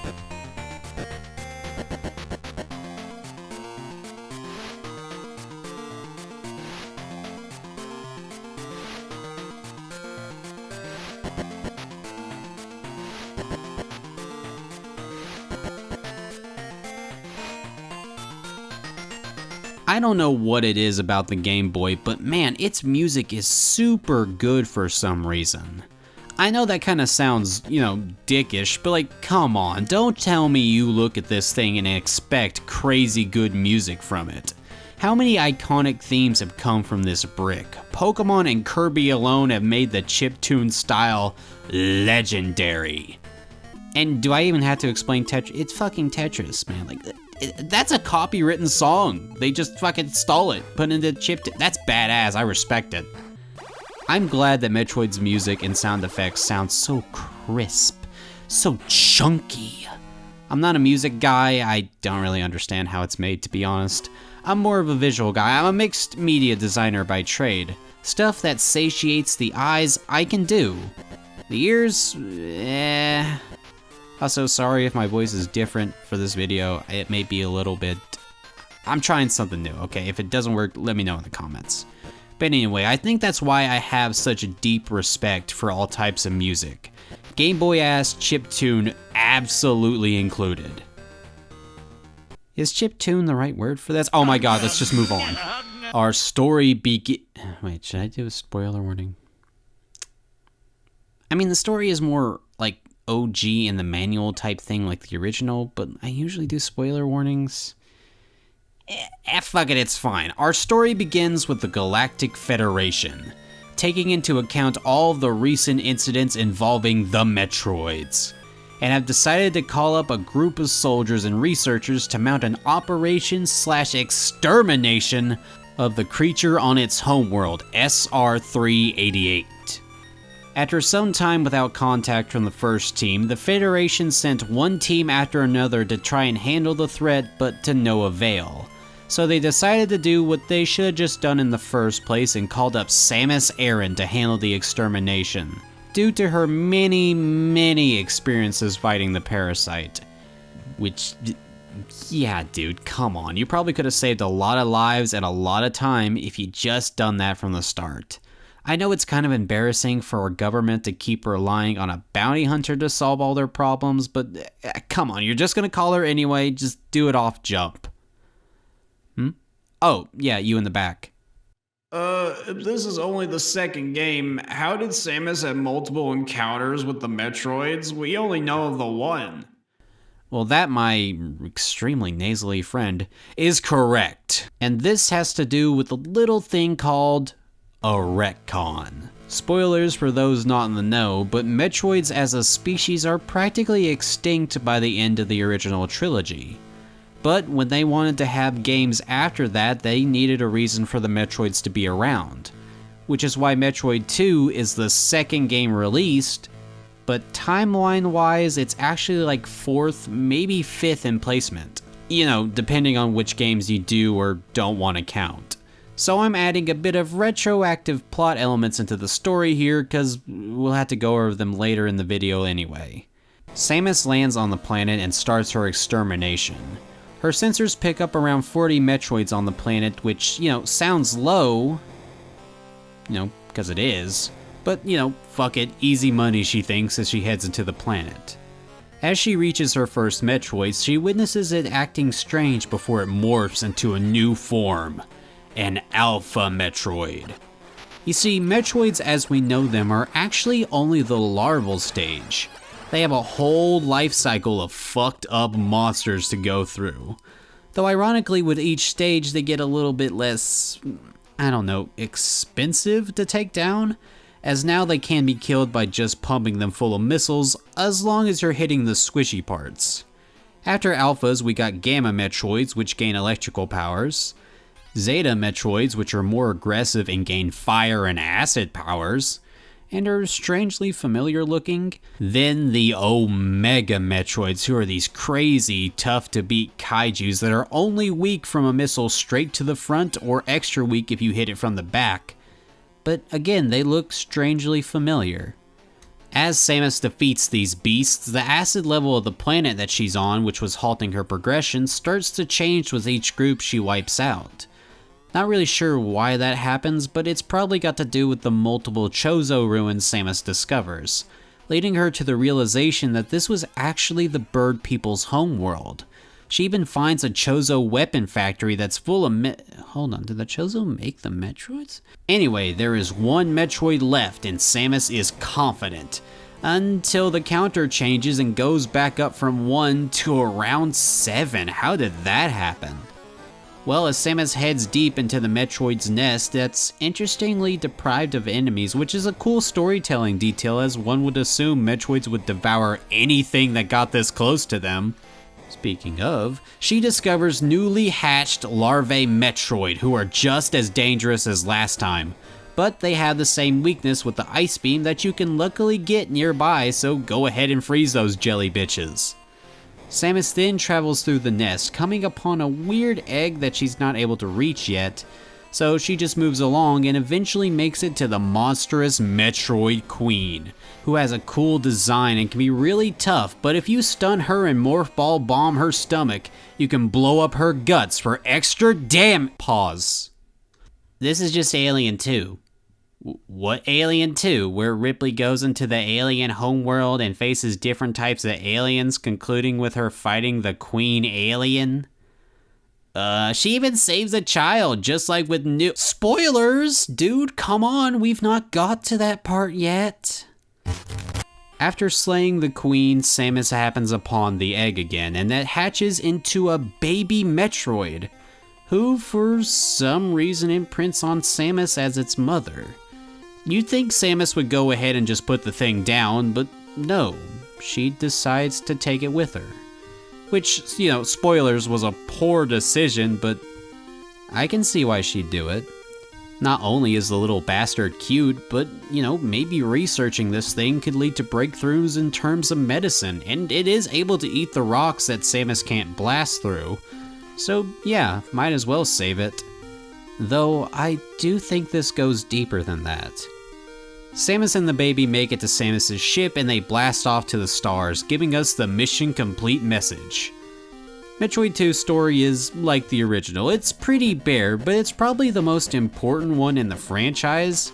[SPEAKER 1] I don't know what it is about the Game Boy, but man, its music is super good for some reason. I know that kind of sounds, you know, dickish, but like, come on, don't tell me you look at this thing and expect crazy good music from it. How many iconic themes have come from this brick? Pokemon and Kirby alone have made the chiptune style legendary. And do I even have to explain Tetris? It's fucking Tetris, man. Like, that's a copywritten song. They just fucking stole it, put it into chip. That's badass. I respect it. I'm glad that Metroid's music and sound effects sound so crisp, so chunky. I'm not a music guy. I don't really understand how it's made, to be honest. I'm more of a visual guy. I'm a mixed media designer by trade. Stuff that satiates the eyes, I can do. The ears, Also, sorry if my voice is different for this video. It may be a little bit... I'm trying something new, okay? If it doesn't work, let me know in the comments. But anyway, I think that's why I have such a deep respect for all types of music. Game Boy-ass chiptune absolutely included. Is chiptune the right word for this? Oh my god, let's just move on. Our story Wait, should I do a spoiler warning? I mean, the story is more like OG in the manual type thing like the original, but I usually do spoiler warnings. Fuck it, it's fine. Our story begins with the Galactic Federation, taking into account all of the recent incidents involving the Metroids, and have decided to call up a group of soldiers and researchers to mount an operation/extermination of the creature on its homeworld, SR-388. After some time without contact from the first team, the Federation sent one team after another to try and handle the threat, but to no avail. So they decided to do what they should have just done in the first place and called up Samus Aran to handle the extermination, due to her many experiences fighting the parasite. Which, yeah dude, come on, you probably could have saved a lot of lives and a lot of time if you just done that from the start. I know it's kind of embarrassing for our government to keep relying on a bounty hunter to solve all their problems, but come on, you're just gonna call her anyway, just do it off jump. Oh, yeah, you in the back.
[SPEAKER 6] If this is only the second game, how did Samus have multiple encounters with the Metroids? We only know of the one.
[SPEAKER 1] Well, that, my extremely nasally friend, is correct. And this has to do with a little thing called a retcon. Spoilers for those not in the know, but Metroids as a species are practically extinct by the end of the original trilogy. But when they wanted to have games after that, they needed a reason for the Metroids to be around. Which is why Metroid 2 is the second game released, but timeline-wise, it's actually like 4th, maybe 5th in placement. You know, depending on which games you do or don't want to count. So I'm adding a bit of retroactive plot elements into the story here, cause we'll have to go over them later in the video anyway. Samus lands on the planet and starts her extermination. Her sensors pick up around 40 Metroids on the planet, which, you know, sounds low, you know, cause it is, but, you know, fuck it, easy money she thinks as she heads into the planet. As she reaches her first Metroid, she witnesses it acting strange before it morphs into a new form. An Alpha Metroid. You see, Metroids as we know them are actually only the larval stage. They have a whole life cycle of fucked up monsters to go through. Though ironically, with each stage they get a little bit less, I don't know, expensive to take down, as now they can be killed by just pumping them full of missiles as long as you're hitting the squishy parts. After Alphas, we got Gamma Metroids, which gain electrical powers, Zeta Metroids, which are more aggressive and gain fire and acid powers, and are strangely familiar looking. Then the Omega Metroids, who are these crazy, tough to beat kaijus that are only weak from a missile straight to the front or extra weak if you hit it from the back. But again, they look strangely familiar. As Samus defeats these beasts, the acid level of the planet that she's on, which was halting her progression, starts to change with each group she wipes out. Not really sure why that happens, but it's probably got to do with the multiple Choso ruins Samus discovers, leading her to the realization that this was actually the bird people's homeworld. She even finds a Choso weapon factory that's full of hold on, did the Choso make the Metroids? Anyway, there is one Metroid left and Samus is confident. Until the counter changes and goes back up from 1 to around 7. How did that happen? Well, as Samus heads deep into the Metroid's nest that's interestingly deprived of enemies, which is a cool storytelling detail as one would assume Metroids would devour anything that got this close to them. Speaking of, she discovers newly hatched larvae Metroid who are just as dangerous as last time, but they have the same weakness with the ice beam that you can luckily get nearby, so go ahead and freeze those jelly bitches. Samus then travels through the nest, coming upon a weird egg that she's not able to reach yet, so she just moves along and eventually makes it to the monstrous Metroid Queen, who has a cool design and can be really tough, but if you stun her and Morph Ball bomb her stomach, you can blow up her guts for extra Pause. This is just Alien 2. What Alien 2, where Ripley goes into the alien homeworld and faces different types of aliens, concluding with her fighting the Queen Alien? She even saves a child, just like with new— Spoilers! Dude, come on, we've not got to that part yet. After slaying the Queen, Samus happens upon the egg again, and that hatches into a baby Metroid, who for some reason imprints on Samus as its mother. You'd think Samus would go ahead and just put the thing down, but no, she decides to take it with her. Which, you know, spoilers, was a poor decision, but I can see why she'd do it. Not only is the little bastard cute, but, you know, maybe researching this thing could lead to breakthroughs in terms of medicine, and it is able to eat the rocks that Samus can't blast through. So yeah, might as well save it. Though I do think this goes deeper than that. Samus and the baby make it to Samus' ship and they blast off to the stars, giving us the mission complete message. Metroid 2's story is like the original. It's pretty bare, but it's probably the most important one in the franchise,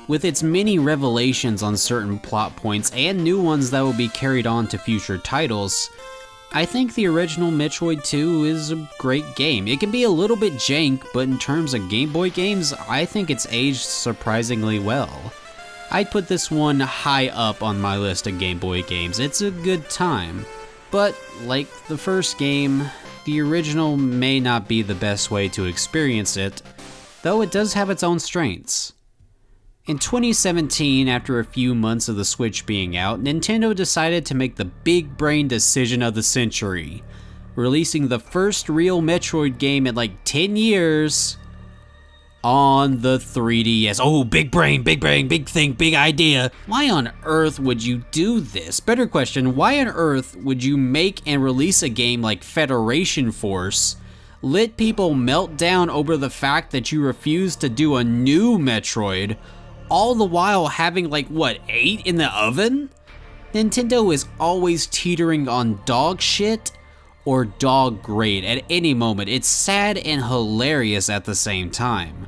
[SPEAKER 1] with its many revelations on certain plot points and new ones that will be carried on to future titles. I think the original Metroid 2 is a great game. It can be a little bit jank, but in terms of Game Boy games, I think it's aged surprisingly well. I'd put this one high up on my list of Game Boy games. It's a good time. But, like the first game, the original may not be the best way to experience it, though it does have its own strengths. In 2017, after a few months of the Switch being out, Nintendo decided to make the big brain decision of the century, releasing the first real Metroid game in like 10 years on the 3DS. Oh, big brain, big thing, big idea. Why on earth would you do this? Better question, why on earth would you make and release a game like Federation Force, let people melt down over the fact that you refuse to do a new Metroid, all the while having like, what, 8 in the oven? Nintendo is always teetering on dog shit or dog great at any moment. It's sad and hilarious at the same time.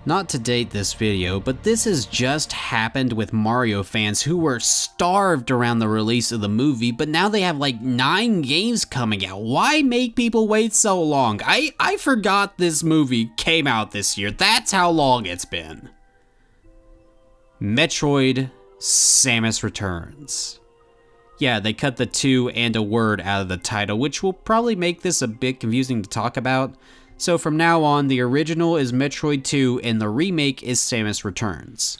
[SPEAKER 1] Not to date this video, but this has just happened with Mario fans who were starved around the release of the movie, but now they have like 9 games coming out. Why make people wait so long? I forgot this movie came out this year. That's how long it's been. Metroid Samus Returns. Yeah, they cut the 2 and a word out of the title, which will probably make this a bit confusing to talk about. So from now on, the original is Metroid 2 and the remake is Samus Returns.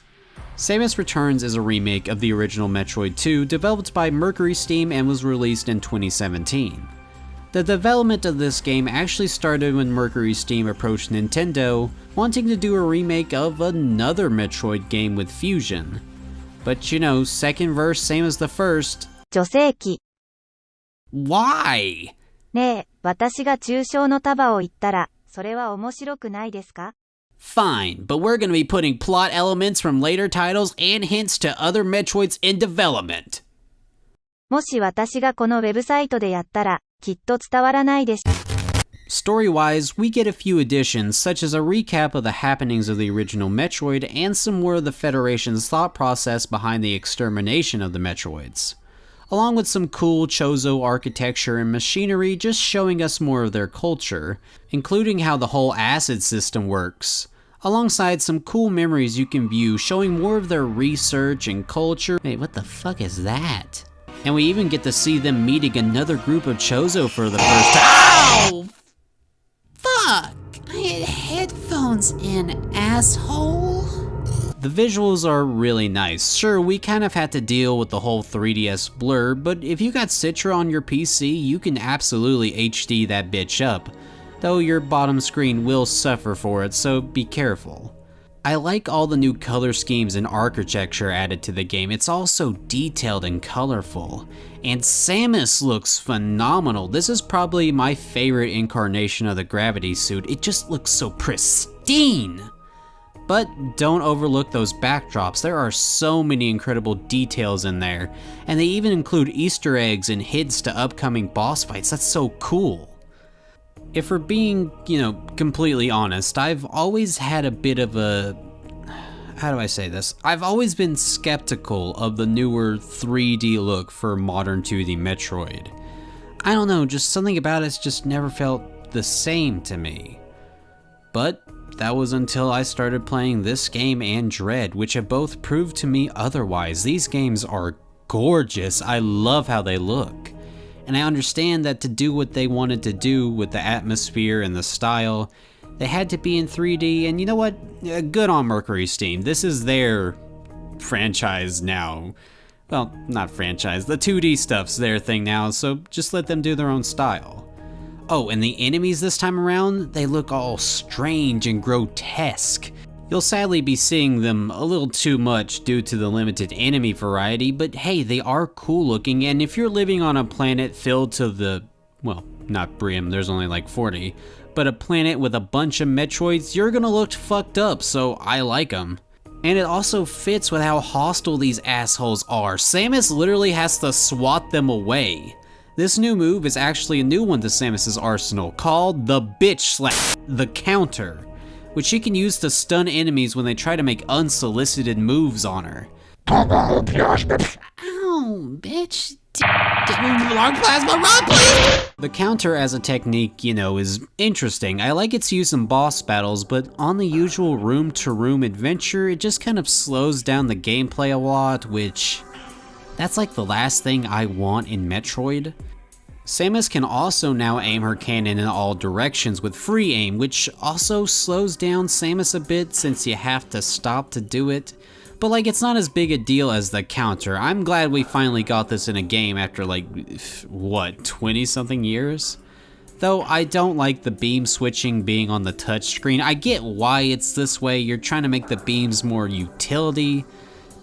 [SPEAKER 1] Samus Returns is a remake of the original Metroid 2 developed by Mercury Steam and was released in 2017. The development of this game actually started when Mercury Steam approached Nintendo, wanting to do a remake of another Metroid game with fusion. But you know, second verse same as the first.
[SPEAKER 5] 女性器。
[SPEAKER 1] Why?
[SPEAKER 5] ねえ、私が抽象の束を言ったら、それは面白くないですか?
[SPEAKER 1] Fine, but we're gonna be putting plot elements from later titles and hints to other Metroids in development.
[SPEAKER 5] もし私がこのウェブサイトでやったら、きっと伝わらないでし。
[SPEAKER 1] Story-wise, we get a few additions, such as a recap of the happenings of the original Metroid and some more of the Federation's thought process behind the extermination of the Metroids, along with some cool Choso architecture and machinery just showing us more of their culture, including how the whole acid system works, alongside some cool memories you can view showing more of their research and culture. Wait, what the fuck is that? And we even get to see them meeting another group of Choso for the first time. Ow! Fuck! I had headphones in, asshole! The visuals are really nice. Sure, we kind of had to deal with the whole 3DS blur, but if you got Citra on your PC, you can absolutely HD that bitch up, though your bottom screen will suffer for it, so be careful. I like all the new color schemes and architecture added to the game. It's all so detailed and colorful. And Samus looks phenomenal. This is probably my favorite incarnation of the gravity suit. It just looks so pristine. But don't overlook those backdrops. There are so many incredible details in there. And they even include Easter eggs and hints to upcoming boss fights. That's so cool. If we're being, completely honest, I've always had a bit of a... How do I say this? I've always been skeptical of the newer 3D look for modern 2D Metroid. I don't know, just something about it's just never felt the same to me. But that was until I started playing this game and Dread, which have both proved to me otherwise. These games are gorgeous. I love how they look. And I understand that to do what they wanted to do with the atmosphere and the style, they had to be in 3D, and you know what? Good on Mercury Steam. This is their franchise now. Well, not franchise, the 2D stuff's their thing now, so just let them do their own style. Oh, and the enemies this time around, they look all strange and grotesque. You'll sadly be seeing them a little too much due to the limited enemy variety, but hey, they are cool looking, and if you're living on a planet filled to the, well, not brim, there's only like 40, but a planet with a bunch of Metroids, you're gonna look fucked up, so I like them. And it also fits with how hostile these assholes are. Samus literally has to swat them away. This new move is actually a new one to Samus's arsenal, called the Bitch Slap, the Counter, which she can use to stun enemies when they try to make unsolicited moves on her. Ow, bitch. Get me the long plasma rod, please! The counter as a technique, is interesting. I like its use in boss battles, but on the usual room-to-room adventure, it just kind of slows down the gameplay a lot, which... that's like the last thing I want in Metroid. Samus can also now aim her cannon in all directions with free aim, which also slows down Samus a bit since you have to stop to do it. but like it's not as big a deal as the counter. I'm glad we finally got this in a game after like, what, 20 something years? Though I don't like the beam switching being on the touchscreen. I get why it's this way. You're trying to make the beams more utility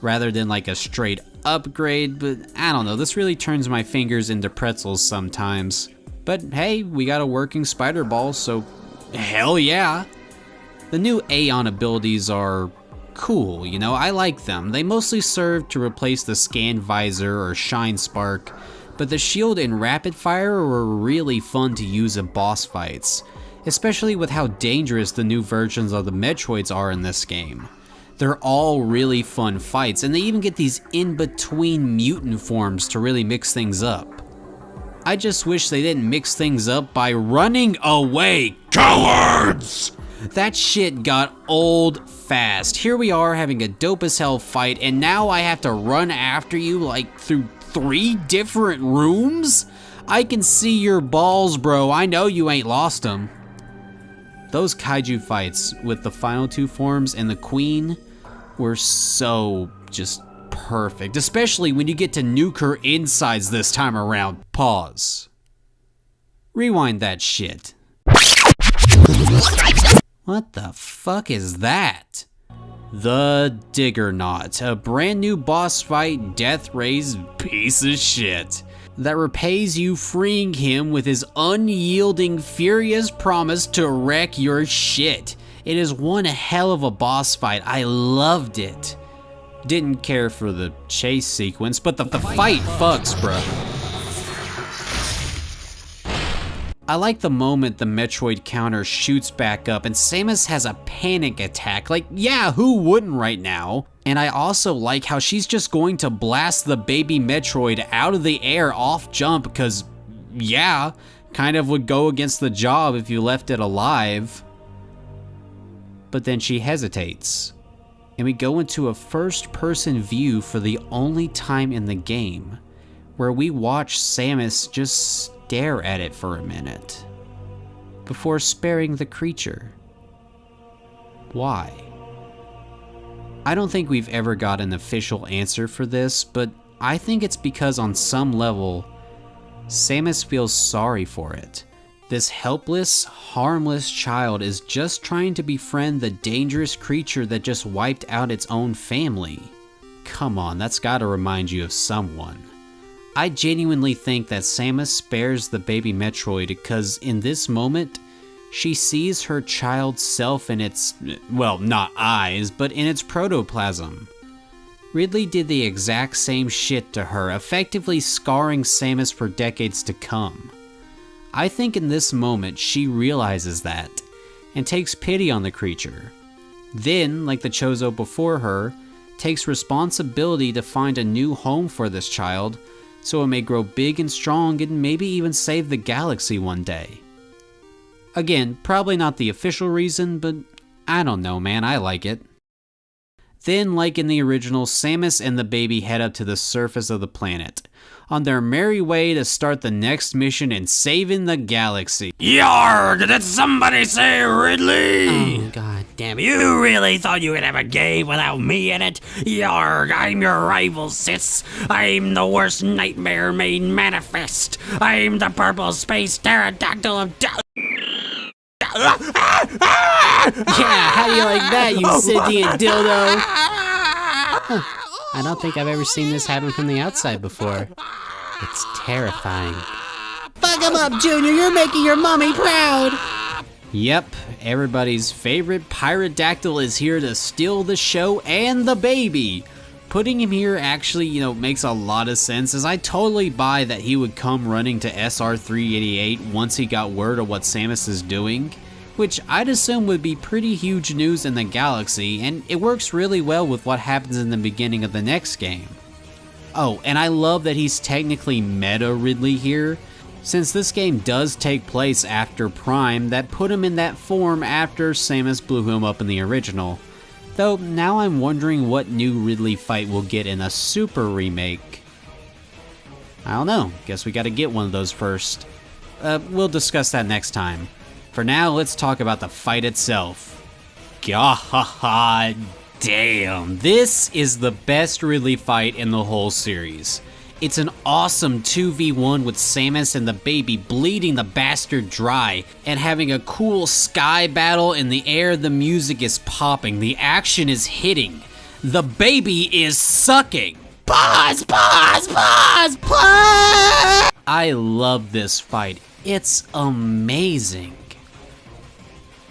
[SPEAKER 1] rather than like a straight upgrade, but I don't know, this really turns my fingers into pretzels sometimes. But hey, we got a working spider ball, so hell yeah. The new Aeon abilities are cool, you know, I like them. They mostly serve to replace the scan visor or shine spark, but the shield and rapid fire were really fun to use in boss fights, especially with how dangerous the new versions of the Metroids are in this game. They're all really fun fights, and they even get these in-between mutant forms to really mix things up. I just wish they didn't mix things up by running away, cowards! That shit got old fast. Here we are having a dope as hell fight, and now I have to run after you like through 3 different rooms? I can see your balls, bro. I know you ain't lost them. Those kaiju fights with the final 2 forms and the queen were so just perfect, especially when you get to nuke her insides this time around. Pause. Rewind that shit. What the fuck is that? The Diggernaut, a brand new boss fight death rays piece of shit that repays you freeing him with his unyielding furious promise to wreck your shit. It is one hell of a boss fight. I loved it. Didn't care for the chase sequence, but the fight fucks, bro. I like the moment the Metroid counter shoots back up and Samus has a panic attack. Like, yeah, who wouldn't right now? And I also like how she's just going to blast the baby Metroid out of the air off jump because, yeah, kind of would go against the job if you left it alive. But then she hesitates, and we go into a first-person view for the only time in the game, where we watch Samus just stare at it for a minute, before sparing the creature. Why? I don't think we've ever got an official answer for this, but I think it's because on some level, Samus feels sorry for it. This helpless, harmless child is just trying to befriend the dangerous creature that just wiped out its own family. Come on, that's gotta remind you of someone. I genuinely think that Samus spares the baby Metroid because in this moment, she sees her child's self in its, well, not eyes, but in its protoplasm. Ridley did the exact same shit to her, effectively scarring Samus for decades to come. I think in this moment, she realizes that, and takes pity on the creature. Then, like the Choso before her, takes responsibility to find a new home for this child, so it may grow big and strong and maybe even save the galaxy one day. Again, probably not the official reason, but I don't know, man, I like it. Then, like in the original, Samus and the baby head up to the surface of the planet, on their merry way to start the next mission in saving the galaxy.
[SPEAKER 7] Yarg! Did somebody say Ridley?
[SPEAKER 1] Oh, god damn it.
[SPEAKER 7] You really thought you could have a game without me in it? Yarg, I'm your rival, sis. I'm the worst nightmare made manifest. I'm the purple space pterodactyl of
[SPEAKER 1] Yeah, how do you like that, you sentient dildo? Huh. I don't think I've ever seen this happen from the outside before. It's terrifying. Fuck him up, Junior, you're making your mommy proud! Yep, everybody's favorite Pyrodactyl is here to steal the show and the baby. Putting him here actually, makes a lot of sense, as I totally buy that he would come running to SR388 once he got word of what Samus is doing, which I'd assume would be pretty huge news in the galaxy, and it works really well with what happens in the beginning of the next game. Oh, and I love that he's technically Meta Ridley here, since this game does take place after Prime that put him in that form after Samus blew him up in the original. Though now I'm wondering what new Ridley fight we'll get in a Super Remake. I don't know, guess we gotta get one of those first. We'll discuss that next time. For now, let's talk about the fight itself. God damn, this is the best Ridley fight in the whole series. It's an awesome 2v1 with Samus and the baby bleeding the bastard dry, and having a cool sky battle in the air. The music is popping, the action is hitting, the baby is sucking. Pause! I love this fight, it's amazing.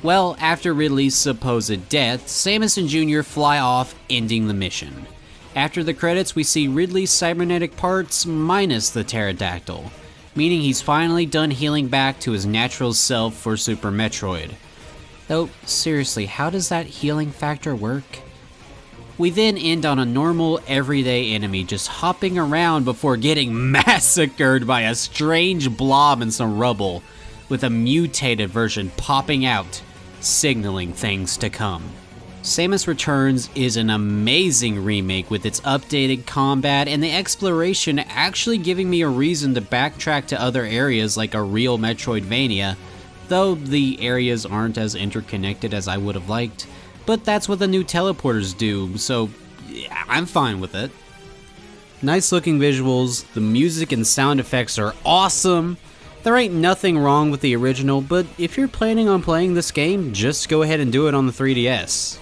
[SPEAKER 1] Well, after Ridley's supposed death, Samus and Jr. fly off, ending the mission. After the credits, we see Ridley's cybernetic parts minus the pterodactyl, meaning he's finally done healing back to his natural self for Super Metroid. Though, seriously, how does that healing factor work? We then end on a normal, everyday enemy just hopping around before getting massacred by a strange blob and some rubble, with a mutated version popping out, signaling things to come. Samus Returns is an amazing remake with its updated combat and the exploration actually giving me a reason to backtrack to other areas like a real Metroidvania, though the areas aren't as interconnected as I would have liked, but that's what the new teleporters do, so I'm fine with it. Nice looking visuals, the music and sound effects are awesome. There ain't nothing wrong with the original, but if you're planning on playing this game, just go ahead and do it on the 3DS.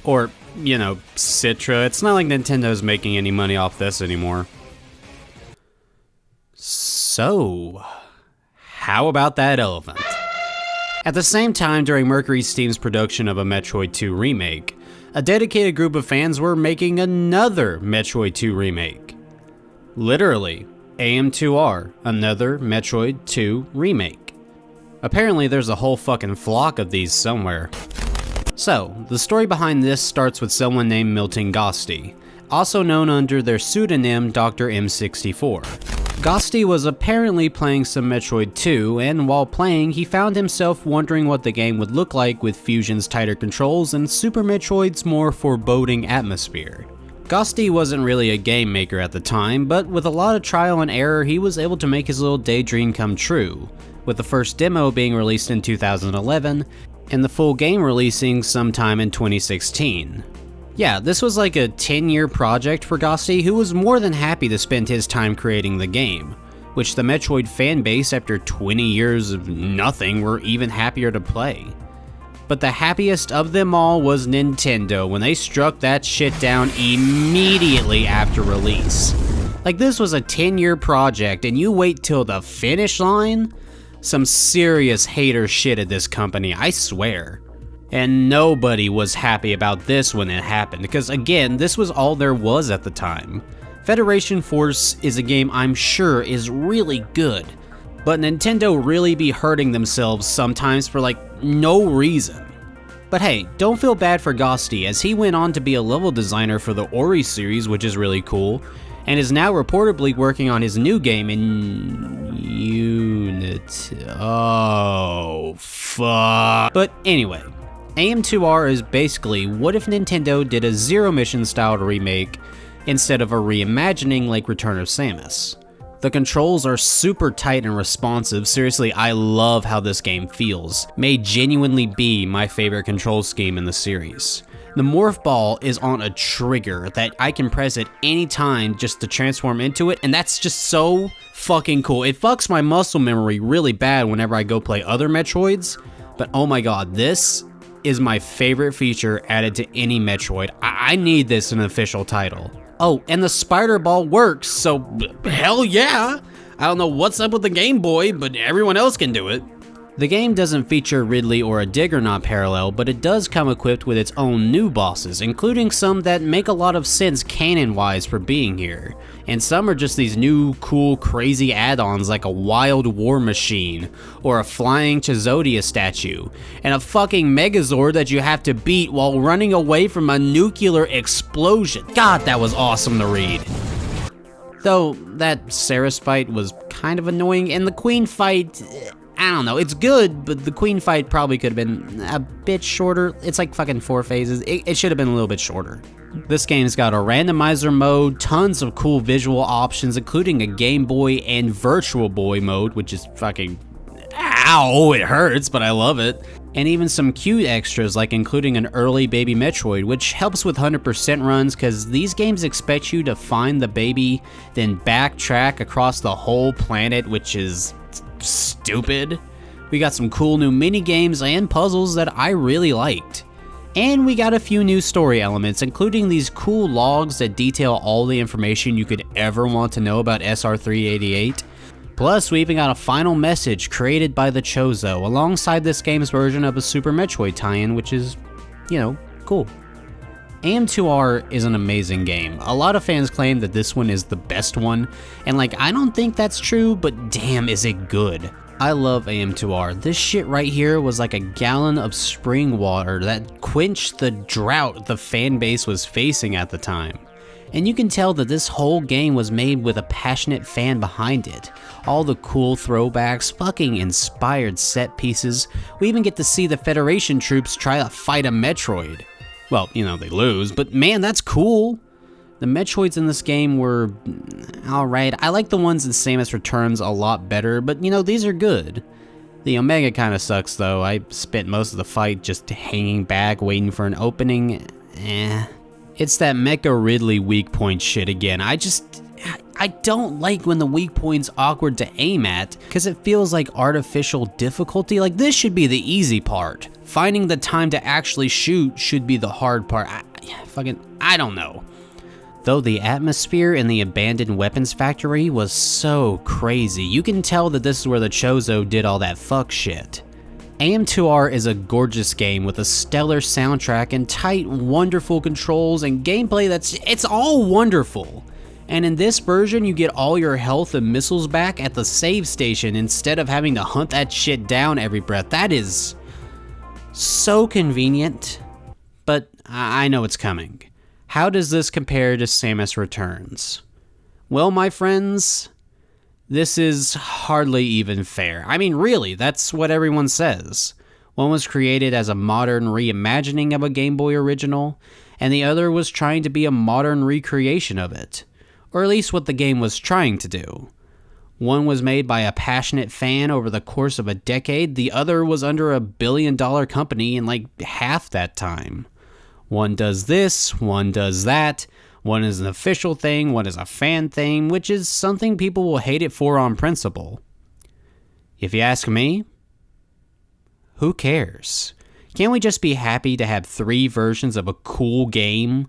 [SPEAKER 1] Or, you know, Citra. It's not like Nintendo's making any money off this anymore. So, how about that elephant? At the same time, during Mercury Steam's production of a Metroid 2 remake, a dedicated group of fans were making another Metroid 2 remake. Literally, AM2R, another Metroid 2 remake. Apparently there's a whole fucking flock of these somewhere. So, the story behind this starts with someone named Milton Gosti, also known under their pseudonym Dr. M64. Gosti was apparently playing some Metroid 2, and while playing, he found himself wondering what the game would look like with Fusion's tighter controls and Super Metroid's more foreboding atmosphere. Gosti wasn't really a game maker at the time, but with a lot of trial and error, he was able to make his little daydream come true, with the first demo being released in 2011, and the full game releasing sometime in 2016. Yeah, this was like a 10-year project for Gosti, who was more than happy to spend his time creating the game, which the Metroid fanbase after 20 years of nothing were even happier to play. But the happiest of them all was Nintendo when they struck that shit down immediately after release. Like, this was a 10-year project and you wait till the finish line? Some serious hater shit at this company, I swear. And nobody was happy about this when it happened, because again, this was all there was at the time. Federation Force is a game I'm sure is really good, but Nintendo really be hurting themselves sometimes for like no reason. But hey, don't feel bad for Gosti, as he went on to be a level designer for the Ori series, which is really cool, and is now reportedly working on his new game in Unity. Oh, fuck. But anyway, AM2R is basically what if Nintendo did a zero mission styled remake instead of a reimagining like Return of Samus. The controls are super tight and responsive. Seriously, I love how this game feels. May genuinely be my favorite control scheme in the series. The morph ball is on a trigger that I can press at any time just to transform into it, and that's just so fucking cool. It fucks my muscle memory really bad whenever I go play other Metroids, but oh my god, this is my favorite feature added to any Metroid. I need this in an official title. Oh, and the spider ball works, so hell yeah! I don't know what's up with the Game Boy, but everyone else can do it. The game doesn't feature Ridley or a Diggernaut parallel, but it does come equipped with its own new bosses, including some that make a lot of sense canon-wise for being here. And some are just these new, cool, crazy add-ons like a wild war machine, or a flying Choso statue, and a fucking Megazord that you have to beat while running away from a nuclear explosion. God, that was awesome to read. Though, that Ceres fight was kind of annoying, and the Queen fight, I don't know, it's good, but the Queen fight probably could have been a bit shorter. It's like fucking 4 phases. It should have been a little bit shorter. This game's got a randomizer mode, tons of cool visual options, including a Game Boy and Virtual Boy mode, which is fucking, ow, it hurts, but I love it. and even some cute extras like including an early baby Metroid, which helps with 100% runs because these games expect you to find the baby, then backtrack across the whole planet, which is stupid. We got some cool new mini games and puzzles that I really liked. And we got a few new story elements, including these cool logs that detail all the information you could ever want to know about SR388. Plus, we even got a final message created by the Choso alongside this game's version of a Super Metroid tie-in, which is, cool. AM2R is an amazing game. A lot of fans claim that this one is the best one, and I don't think that's true, but damn is it good. I love AM2R. This shit right here was like a gallon of spring water that quenched the drought the fan base was facing at the time. And you can tell that this whole game was made with a passionate fan behind it. All the cool throwbacks, fucking inspired set pieces. We even get to see the Federation troops try to fight a Metroid. Well, they lose, but man, that's cool. The Metroids in this game were alright. I like the ones in Samus Returns a lot better, but these are good. The Omega kinda sucks though. I spent most of the fight just hanging back, waiting for an opening. It's that Mecha Ridley weak point shit again. I don't like when the weak point's awkward to aim at, because it feels like artificial difficulty. This should be the easy part. Finding the time to actually shoot should be the hard part. I don't know. Though the atmosphere in the abandoned weapons factory was so crazy, you can tell that this is where the Choso did all that fuck shit. AM2R is a gorgeous game with a stellar soundtrack and tight, wonderful controls and gameplay it's all wonderful. And in this version, you get all your health and missiles back at the save station instead of having to hunt that shit down every breath. That is so convenient, but I know it's coming. How does this compare to Samus Returns? Well, my friends, this is hardly even fair. I mean, really, that's what everyone says. One was created as a modern reimagining of a Game Boy original, and the other was trying to be a modern recreation of it. Or at least what the game was trying to do. One was made by a passionate fan over the course of a decade, the other was under $1 billion company in half that time. One does this, one does that, one is an official thing, one is a fan thing, which is something people will hate it for on principle. If you ask me, who cares? Can't we just be happy to have 3 versions of a cool game?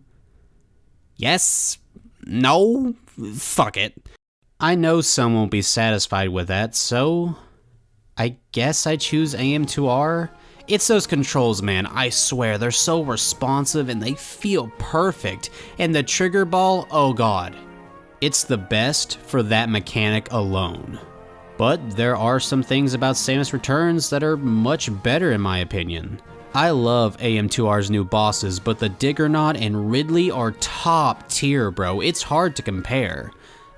[SPEAKER 1] Yes? No? Fuck it. I know some won't be satisfied with that, so I guess I choose AM2R. It's those controls, man. I swear, they're so responsive and they feel perfect. And the trigger ball, oh god. It's the best for that mechanic alone. But there are some things about Samus Returns that are much better in my opinion. I love AM2R's new bosses, but the Diggernaut and Ridley are top tier, bro. It's hard to compare.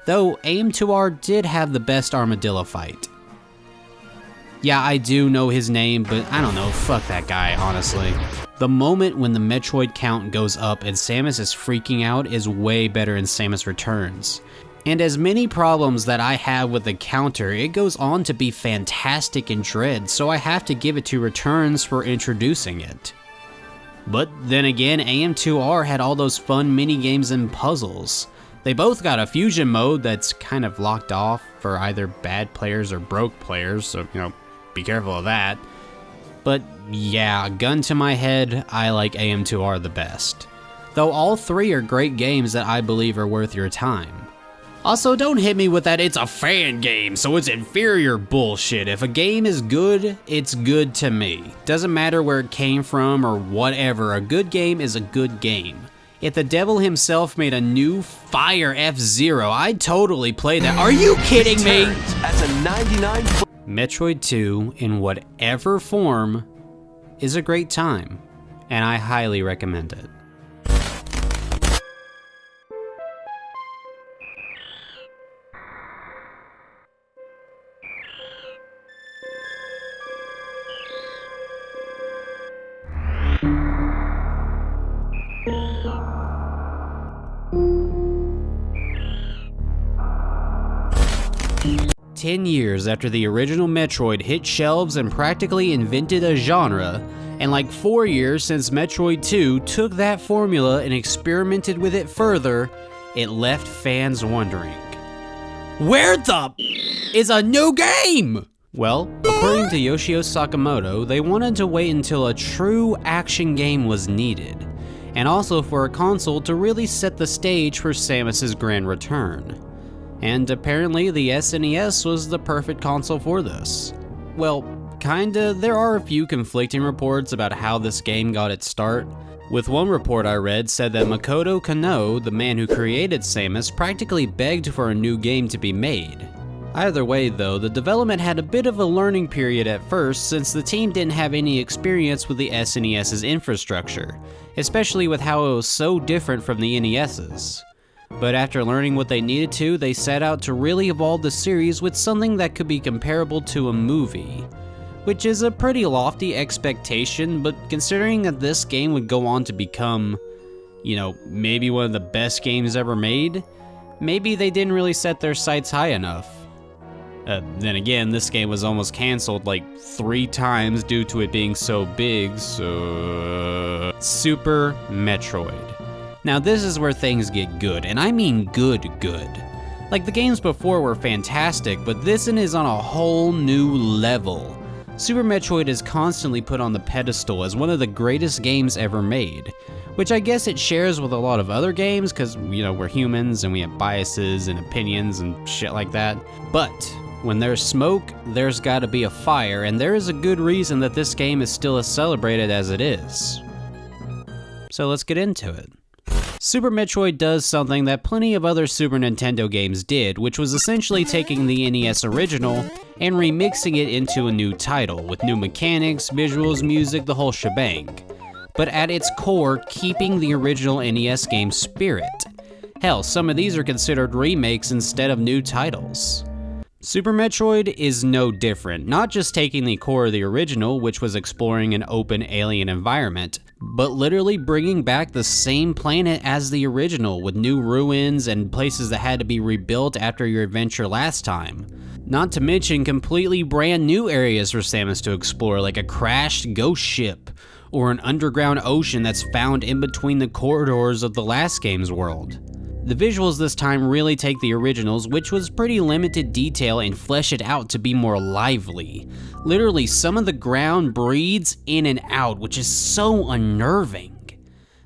[SPEAKER 1] Though AM2R did have the best armadillo fight. Yeah, I do know his name, but I don't know, fuck that guy, honestly. The moment when the Metroid count goes up and Samus is freaking out is way better in Samus Returns. And as many problems that I have with the counter, it goes on to be fantastic in Dread, so I have to give it to Returns for introducing it. But then again, AM2R had all those fun mini-games and puzzles. They both got a fusion mode that's kind of locked off for either bad players or broke players, so be careful of that. But yeah, gun to my head, I like AM2R the best. Though all 3 are great games that I believe are worth your time. Also, don't hit me with that it's a fan game, so it's inferior bullshit. If a game is good, it's good to me. Doesn't matter where it came from or whatever, a good game is a good game. If the devil himself made a new Fire F-Zero, I'd totally play that. Are you kidding me?
[SPEAKER 8] That's a 99.
[SPEAKER 1] Metroid 2, in whatever form, is a great time, and I highly recommend it. 10 years after the original Metroid hit shelves and practically invented a genre, and like 4 years since Metroid 2 took that formula and experimented with it further, it left fans wondering, where the is a new game? Well, according to Yoshio Sakamoto, they wanted to wait until a true action game was needed, and also for a console to really set the stage for Samus's grand return. And apparently the SNES was the perfect console for this. Well, kinda. There are a few conflicting reports about how this game got its start. With one report I read said that Makoto Kano, the man who created Samus, practically begged for a new game to be made. Either way though, the development had a bit of a learning period at first since the team didn't have any experience with the SNES's infrastructure, especially with how it was so different from the NES's. But after learning what they needed to, they set out to really evolve the series with something that could be comparable to a movie. Which is a pretty lofty expectation, but considering that this game would go on to become, maybe one of the best games ever made, maybe they didn't really set their sights high enough. Then again, this game was almost cancelled like 3 times due to it being so big, so... Super Metroid. Now this is where things get good, and I mean good. Like the games before were fantastic, but this one is on a whole new level. Super Metroid is constantly put on the pedestal as one of the greatest games ever made, which I guess it shares with a lot of other games because, we're humans and we have biases and opinions and shit like that. But when there's smoke, there's gotta be a fire, and there is a good reason that this game is still as celebrated as it is. So let's get into it. Super Metroid does something that plenty of other Super Nintendo games did, which was essentially taking the NES original and remixing it into a new title, with new mechanics, visuals, music, the whole shebang. But at its core, keeping the original NES game's spirit. Hell, some of these are considered remakes instead of new titles. Super Metroid is no different, not just taking the core of the original, which was exploring an open alien environment, but literally bringing back the same planet as the original with new ruins and places that had to be rebuilt after your adventure last time. Not to mention completely brand new areas for Samus to explore, like a crashed ghost ship, or an underground ocean that's found in between the corridors of the last game's world. The visuals this time really take the originals, which was pretty limited detail, and flesh it out to be more lively. Literally, some of the ground breathes in and out, which is so unnerving.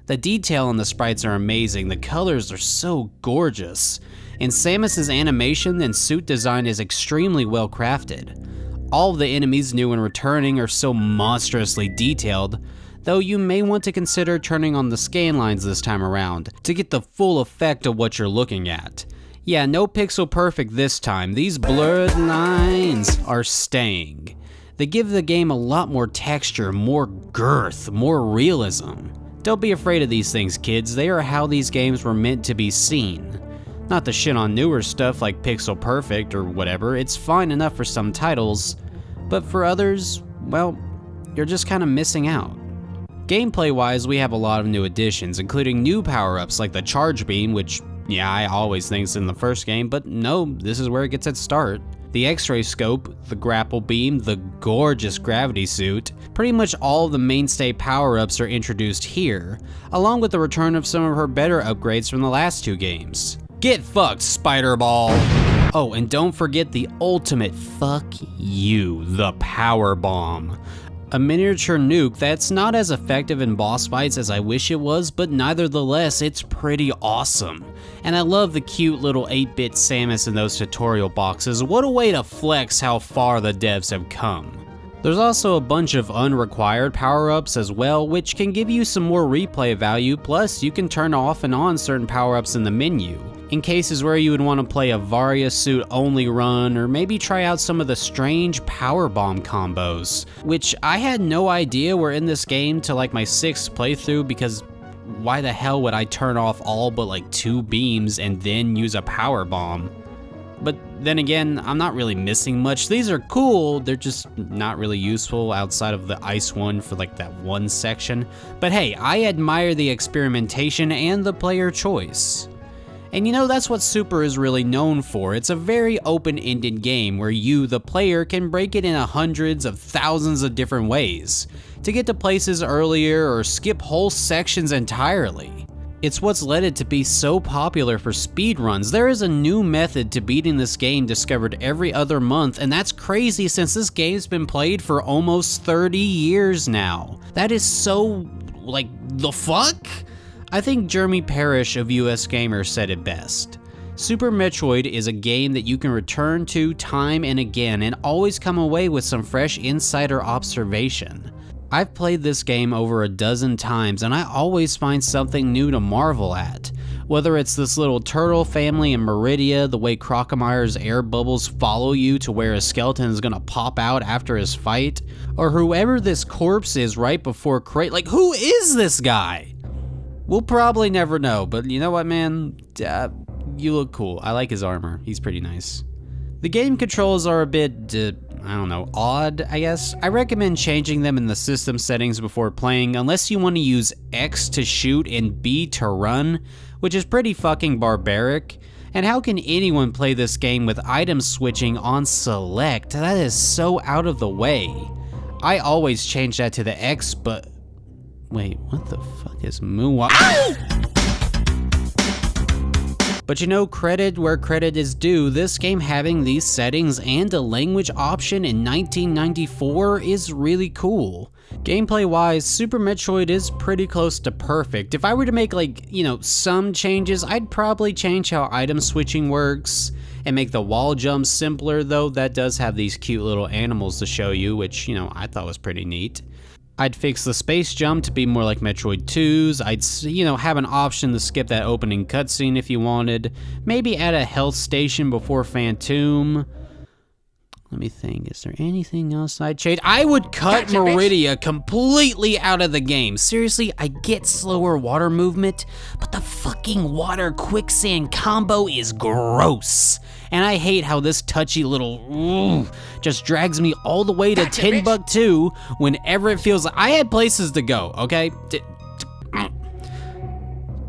[SPEAKER 1] The detail in the sprites are amazing, the colors are so gorgeous, and Samus's animation and suit design is extremely well crafted. All of the enemies new and returning are so monstrously detailed, though you may want to consider turning on the scan lines this time around to get the full effect of what you're looking at. Yeah, no pixel perfect this time, these blurred lines are staying. They give the game a lot more texture, more girth, more realism. Don't be afraid of these things, kids, they are how these games were meant to be seen. Not to shit on newer stuff like pixel perfect or whatever, it's fine enough for some titles, but for others, well, you're just kinda missing out. Gameplay-wise, we have a lot of new additions, including new power-ups like the Charge Beam, which, yeah, I always think is in the first game, but no, this is where it gets its start. The X-Ray Scope, the Grapple Beam, the gorgeous Gravity Suit. Pretty much all of the mainstay power-ups are introduced here, along with the return of some of her better upgrades from the last 2 games. Get fucked, Spider Ball! Oh, and don't forget the ultimate fuck you, the Power Bomb. A miniature nuke that's not as effective in boss fights as I wish it was, but nevertheless, it's pretty awesome. And I love the cute little 8-bit Samus in those tutorial boxes. What a way to flex how far the devs have come. There's also a bunch of unrequired power-ups as well, which can give you some more replay value, plus you can turn off and on certain power-ups in the menu, in cases where you would want to play a Varia suit only run, or maybe try out some of the strange power bomb combos, which I had no idea were in this game till like my 6th playthrough, because why the hell would I turn off all but like 2 beams and then use a power bomb? But then again, I'm not really missing much. These are cool, they're just not really useful outside of the ice one for like that one section. But hey, I admire the experimentation and the player choice. And you know, that's what Super is really known for. It's a very open-ended game where you, the player, can break it into hundreds of thousands of different ways to get to places earlier or skip whole sections entirely. It's what's led it to be so popular for speedruns. There is a new method to beating this game discovered every other month, and that's crazy since this game's been played for almost 30 years now. That is so, like, the fuck? I think Jeremy Parrish of US Gamer said it best. Super Metroid is a game that you can return to time and again and always come away with some fresh insight or observation. I've played this game over a dozen times and I always find something new to marvel at. Whether it's this little turtle family in Meridia, the way Crocomyre's air bubbles follow you to where a skeleton is gonna pop out after his fight, or whoever this corpse is right before like, who is this guy? We'll probably never know, but you know what, man? You look cool. I like his armor. He's pretty nice. The game controls are a bit, I don't know, odd, I guess. I recommend changing them in the system settings before playing, unless you want to use X to shoot and B to run, which is pretty fucking barbaric. And how can anyone play this game with item switching on select? That is so out of the way. I always change that to the X, but... Wait, what the fuck is moonwalk? But you know, credit where credit is due, this game having these settings and a language option in 1994 is really cool. Gameplay wise, Super Metroid is pretty close to perfect. If I were to make like, you know, some changes, I'd probably change how item switching works and make the wall jumps simpler, though that does have these cute little animals to show you, which, you know, I thought was pretty neat. I'd fix the space jump to be more like Metroid 2's. I'd, you know, have an option to skip that opening cutscene if you wanted. Maybe add a health station before Phantom. Let me think, is there anything else I'd change? I would cut Meridia completely out of the game. Seriously, I get slower water movement, but the fucking water quicksand combo is gross. And I hate how this touchy little just drags me all the way to Timbuktu whenever it feels like I had places to go, okay?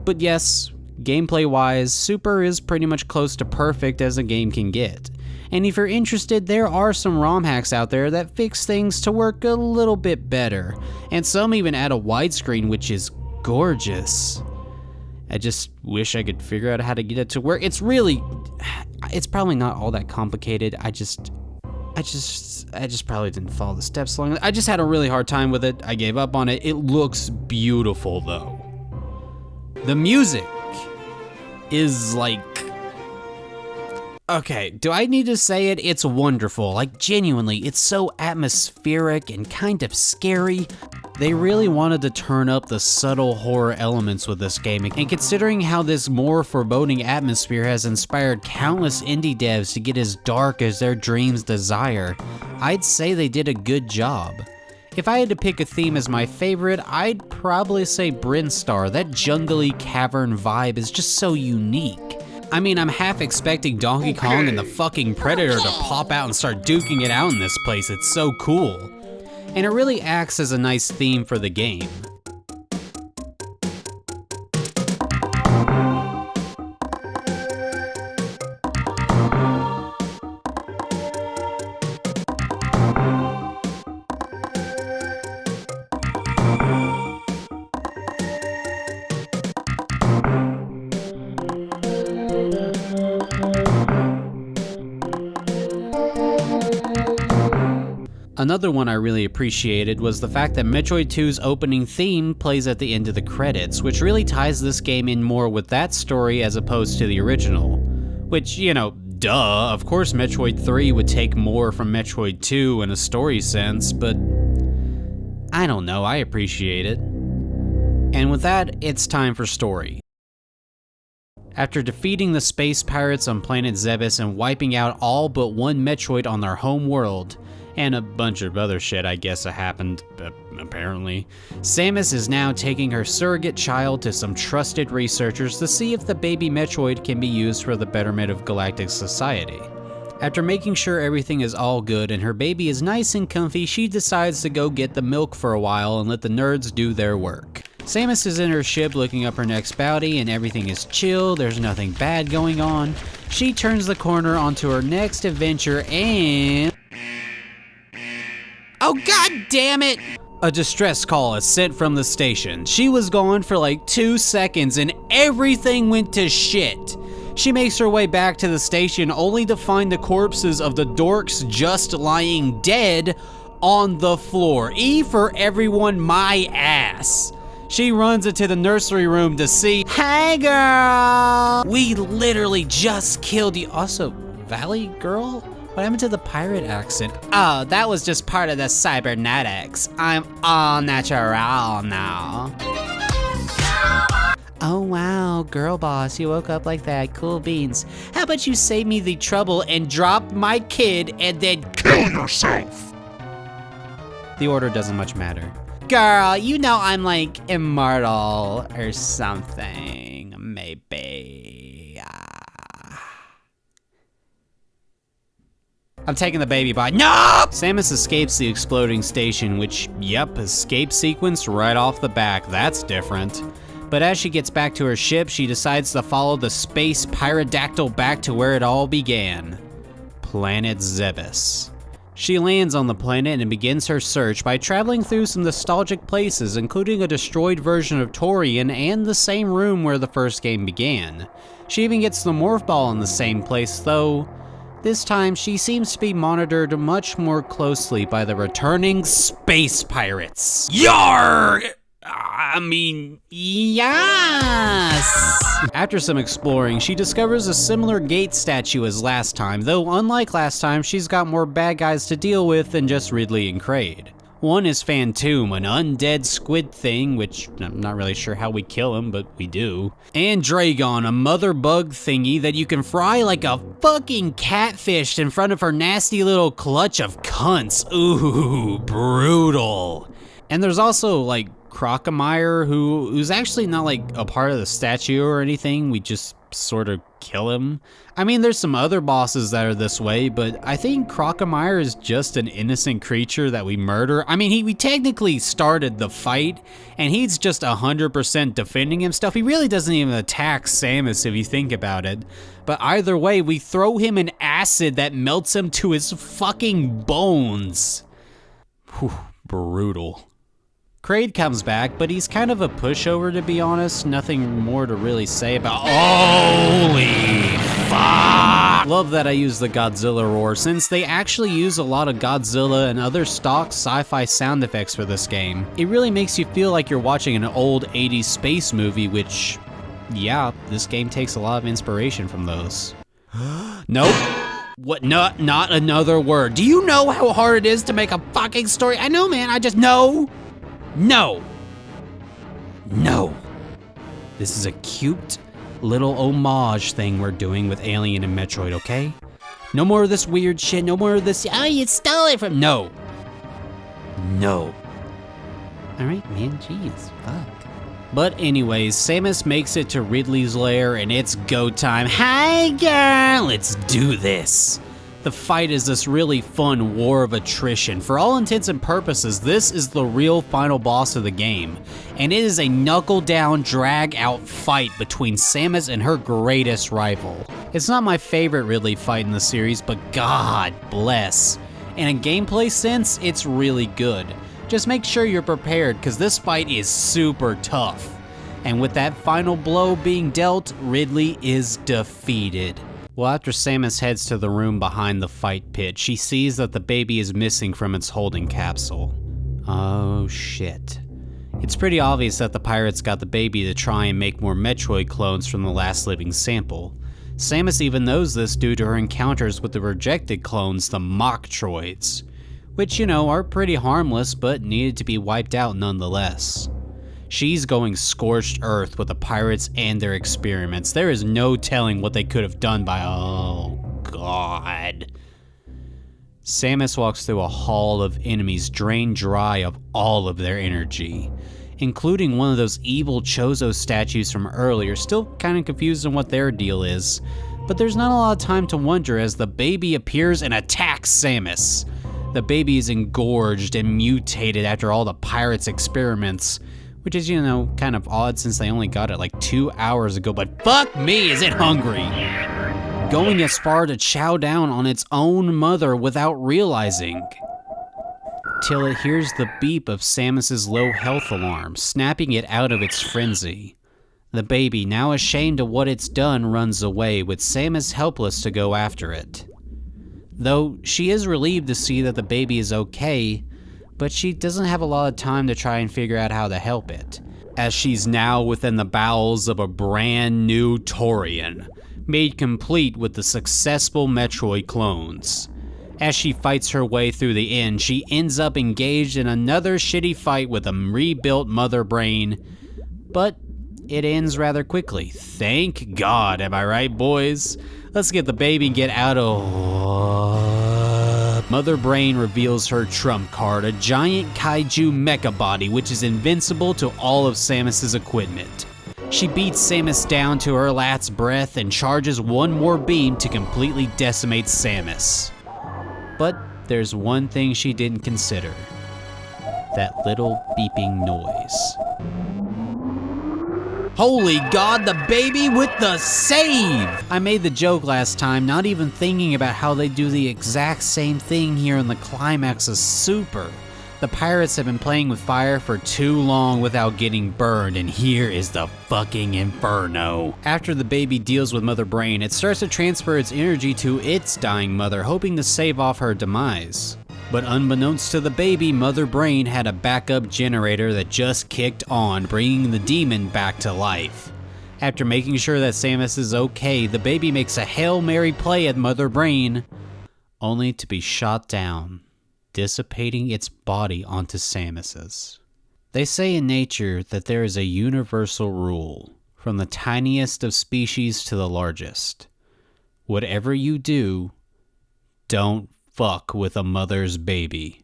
[SPEAKER 1] But yes, gameplay-wise, Super is pretty much close to perfect as a game can get. And if you're interested, there are some ROM hacks out there that fix things to work a little bit better. And some even add a widescreen, which is gorgeous. I just wish I could figure out how to get it to work. It's probably not all that complicated. I just probably didn't follow the steps long enough. I just had a really hard time with it. I gave up on it. It looks beautiful though. The music is like, okay, do I need to say it? It's wonderful. Like, genuinely, it's so atmospheric and kind of scary. They really wanted to turn up the subtle horror elements with this game, and considering how this more foreboding atmosphere has inspired countless indie devs to get as dark as their dreams desire, I'd say they did a good job. If I had to pick a theme as my favorite, I'd probably say Brinstar. That jungly cavern vibe is just so unique. I mean, I'm half expecting Donkey Kong and the fucking Predator to pop out and start duking it out in this place. It's so cool. And it really acts as a nice theme for the game. Another one I really appreciated was the fact that Metroid 2's opening theme plays at the end of the credits, which really ties this game in more with that story as opposed to the original. Which, you know, duh, of course Metroid 3 would take more from Metroid 2 in a story sense, but I don't know, I appreciate it. And with that, it's time for story. After defeating the space pirates on planet Zebes and wiping out all but one Metroid on their home world, and a bunch of other shit I guess happened, apparently, Samus is now taking her surrogate child to some trusted researchers to see if the baby Metroid can be used for the betterment of galactic society. After making sure everything is all good and her baby is nice and comfy, she decides to go get the milk for a while and let the nerds do their work. Samus is in her ship looking up her next bounty and everything is chill, there's nothing bad going on. She turns the corner onto her next adventure and... Oh god damn it! A distress call is sent from the station. She was gone for like 2 seconds and everything went to shit. She makes her way back to the station only to find the corpses of the dorks just lying dead on the floor. E for everyone, my ass. She runs into the nursery room to see, hey girl! We literally just killed you. Also, Valley girl? What happened to the pirate accent? Oh, that was just part of the cybernetics. I'm all natural now. Oh wow, girl boss, you woke up like that, cool beans. How about you save me the trouble and drop my kid and then kill yourself? The order doesn't much matter. Girl, you know I'm like immortal or something, maybe. I'm taking the baby by. No! Samus escapes the exploding station, which, yep, escape sequence right off the back. That's different. But as she gets back to her ship, she decides to follow the space pterodactyl back to where it all began. Planet Zebes. She lands on the planet and begins her search by traveling through some nostalgic places, including a destroyed version of Torian and the same room where the first game began. She even gets the morph ball in the same place, though this time she seems to be monitored much more closely by the returning space pirates. Yarg! Yes! After some exploring, she discovers a similar gate statue as last time, though unlike last time, she's got more bad guys to deal with than just Ridley and Kraid. One is Phantom, an undead squid thing, which I'm not really sure how we kill him, but we do. And Dragon, a mother bug thingy that you can fry like a fucking catfish in front of her nasty little clutch of cunts. Ooh, brutal. And there's also like Crocomire, who's actually not like a part of the statue or anything, we just sort of kill him. I mean, there's some other bosses that are this way, but I think Crocomire is just an innocent creature that we murder. I mean, we technically started the fight, and he's just 100% defending himself. He really doesn't even attack Samus if you think about it. But either way, we throw him an acid that melts him to his fucking bones. Whew, brutal. Kraid comes back, but he's kind of a pushover to be honest. Nothing more to really say about— Holy fuck! Love that I use the Godzilla roar, since they actually use a lot of Godzilla and other stock sci-fi sound effects for this game. It really makes you feel like you're watching an old 80s space movie, which, yeah, this game takes a lot of inspiration from those. Nope. What? Not another word. Do you know how hard it is to make a fucking story? I know, man, I just know. No. This is a cute little homage thing we're doing with Alien and Metroid, okay? No more of this weird shit, no more of this, oh, you stole it from— No. Alright, man, jeez, fuck. But anyways, Samus makes it to Ridley's lair and it's go time. Hi girl, let's do this. The fight is this really fun war of attrition. For all intents and purposes, this is the real final boss of the game, and it is a knuckle-down, drag-out fight between Samus and her greatest rival. It's not my favorite Ridley fight in the series, but god bless. In a gameplay sense, it's really good. Just make sure you're prepared, because this fight is super tough. And with that final blow being dealt, Ridley is defeated. Well, after Samus heads to the room behind the fight pit, she sees that the baby is missing from its holding capsule. Oh shit. It's pretty obvious that the pirates got the baby to try and make more Metroid clones from the last living sample. Samus even knows this due to her encounters with the rejected clones, the Mocktroids, which, you know, are pretty harmless but needed to be wiped out nonetheless. She's going scorched earth with the pirates and their experiments. There is no telling what they could have done by— oh god. Samus walks through a hall of enemies drained dry of all of their energy, including one of those evil Choso statues from earlier, still kinda confused on what their deal is. But there's not a lot of time to wonder as the baby appears and attacks Samus. The baby is engorged and mutated after all the pirates' experiments, which is, kind of odd since they only got it like 2 hours ago, but fuck me, is it hungry! Going as far to chow down on its own mother without realizing. Till it hears the beep of Samus's low health alarm, snapping it out of its frenzy. The baby, now ashamed of what it's done, runs away, with Samus helpless to go after it. Though she is relieved to see that the baby is okay, but she doesn't have a lot of time to try and figure out how to help it, as she's now within the bowels of a brand new Torian, made complete with the successful Metroid clones. As she fights her way through the inn, she ends up engaged in another shitty fight with a rebuilt Mother Brain, but it ends rather quickly. Thank God, am I right, boys? Let's get the baby and get out of... Mother Brain reveals her trump card, a giant kaiju mecha body which is invincible to all of Samus's equipment. She beats Samus down to her last breath and charges one more beam to completely decimate Samus. But there's one thing she didn't consider. That little beeping noise. Holy God, the baby with the save! I made the joke last time, not even thinking about how they do the exact same thing here in the climax of Super. The pirates have been playing with fire for too long without getting burned, and here is the fucking inferno. After the baby deals with Mother Brain, it starts to transfer its energy to its dying mother, hoping to save off her demise. But unbeknownst to the baby, Mother Brain had a backup generator that just kicked on, bringing the demon back to life. After making sure that Samus is okay, the baby makes a Hail Mary play at Mother Brain, only to be shot down, dissipating its body onto Samus's. They say in nature that there is a universal rule, from the tiniest of species to the largest. Whatever you do, don't fuck with a mother's baby.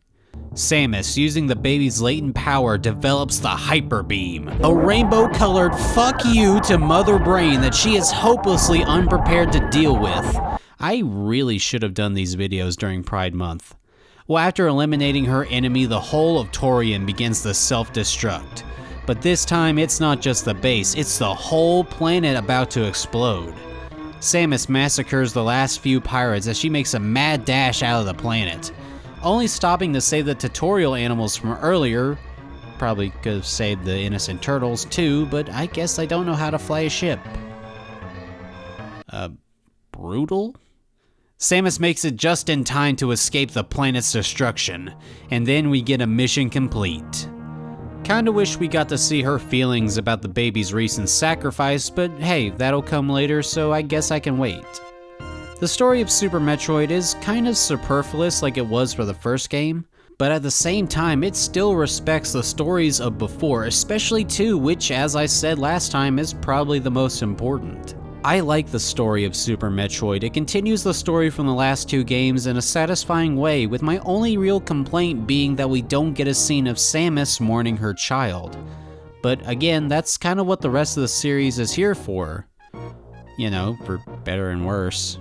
[SPEAKER 1] Samus, using the baby's latent power, develops the Hyper Beam, a rainbow-colored fuck you to Mother Brain that she is hopelessly unprepared to deal with. I really should have done these videos during Pride Month. Well, after eliminating her enemy, the whole of Torian begins to self-destruct. But this time, it's not just the base, it's the whole planet about to explode. Samus massacres the last few pirates as she makes a mad dash out of the planet, only stopping to save the tutorial animals from earlier. Probably could have saved the innocent turtles too, but I guess I don't know how to fly a ship. Brutal? Samus makes it just in time to escape the planet's destruction, and then we get a mission complete. Kinda wish we got to see her feelings about the baby's recent sacrifice, but hey, that'll come later, so I guess I can wait. The story of Super Metroid is kind of superfluous like it was for the first game, but at the same time it still respects the stories of before, especially 2, which, as I said last time, is probably the most important. I like the story of Super Metroid. It continues the story from the last 2 games in a satisfying way, with my only real complaint being that we don't get a scene of Samus mourning her child. But again, that's kind of what the rest of the series is here for. You know, for better and worse.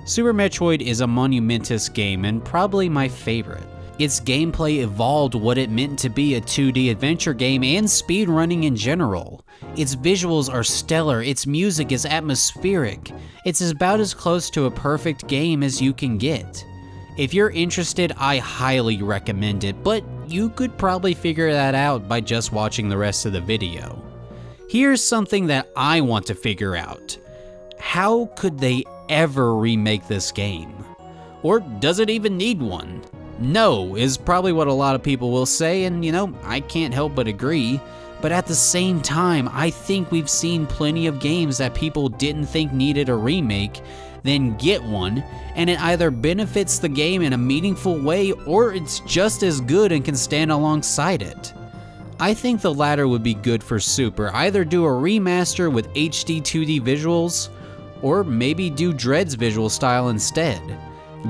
[SPEAKER 1] Super Metroid is a monumentous game and probably my favorite. Its gameplay evolved what it meant to be a 2D adventure game and speedrunning in general. Its visuals are stellar, its music is atmospheric. It's about as close to a perfect game as you can get. If you're interested, I highly recommend it, but you could probably figure that out by just watching the rest of the video. Here's something that I want to figure out. How could they ever remake this game? Or does it even need one? No is probably what a lot of people will say, and you know, I can't help but agree. But at the same time, I think we've seen plenty of games that people didn't think needed a remake, then get one, and it either benefits the game in a meaningful way or it's just as good and can stand alongside it. I think the latter would be good for Super. Either do a remaster with HD 2D visuals, or maybe do Dread's visual style instead.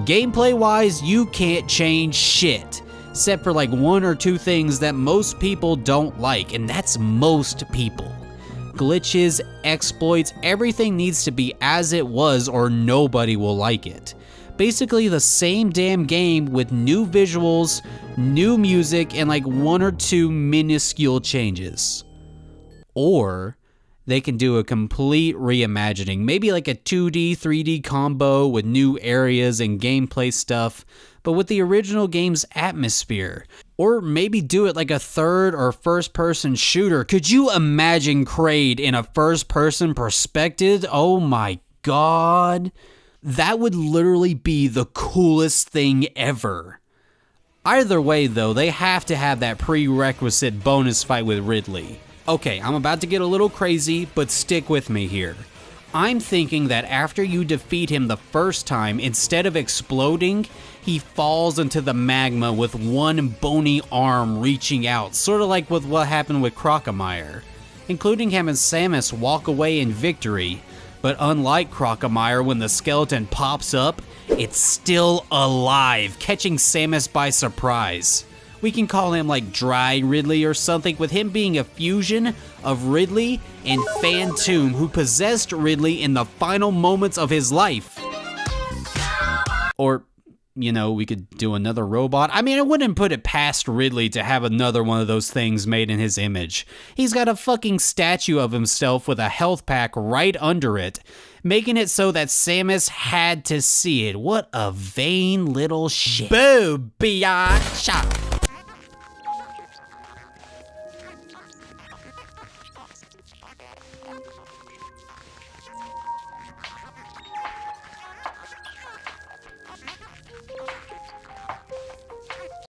[SPEAKER 1] Gameplay wise, you can't change shit, except for like 1 or 2 things that most people don't like, and that's most people. Glitches, exploits, everything needs to be as it was or nobody will like it. Basically the same damn game with new visuals, new music, and like 1 or 2 minuscule changes. Or they can do a complete reimagining, maybe like a 2D, 3D combo with new areas and gameplay stuff, but with the original game's atmosphere. Or maybe do it like a third or first person shooter. Could you imagine Kraid in a first person perspective? Oh my god. That would literally be the coolest thing ever. Either way though, they have to have that prerequisite bonus fight with Ridley. Okay, I'm about to get a little crazy, but stick with me here. I'm thinking that after you defeat him the first time, instead of exploding, he falls into the magma with one bony arm reaching out, sort of like with what happened with Crocomire, including having Samus walk away in victory. But unlike Crocomire, when the skeleton pops up, it's still alive, catching Samus by surprise. We can call him like Dry Ridley or something, with him being a fusion of Ridley and Phantom, who possessed Ridley in the final moments of his life. Or, you know, we could do another robot. I mean, I wouldn't put it past Ridley to have another one of those things made in his image. He's got a fucking statue of himself with a health pack right under it, making it so that Samus had to see it. What a vain little shit. Boo, biatch.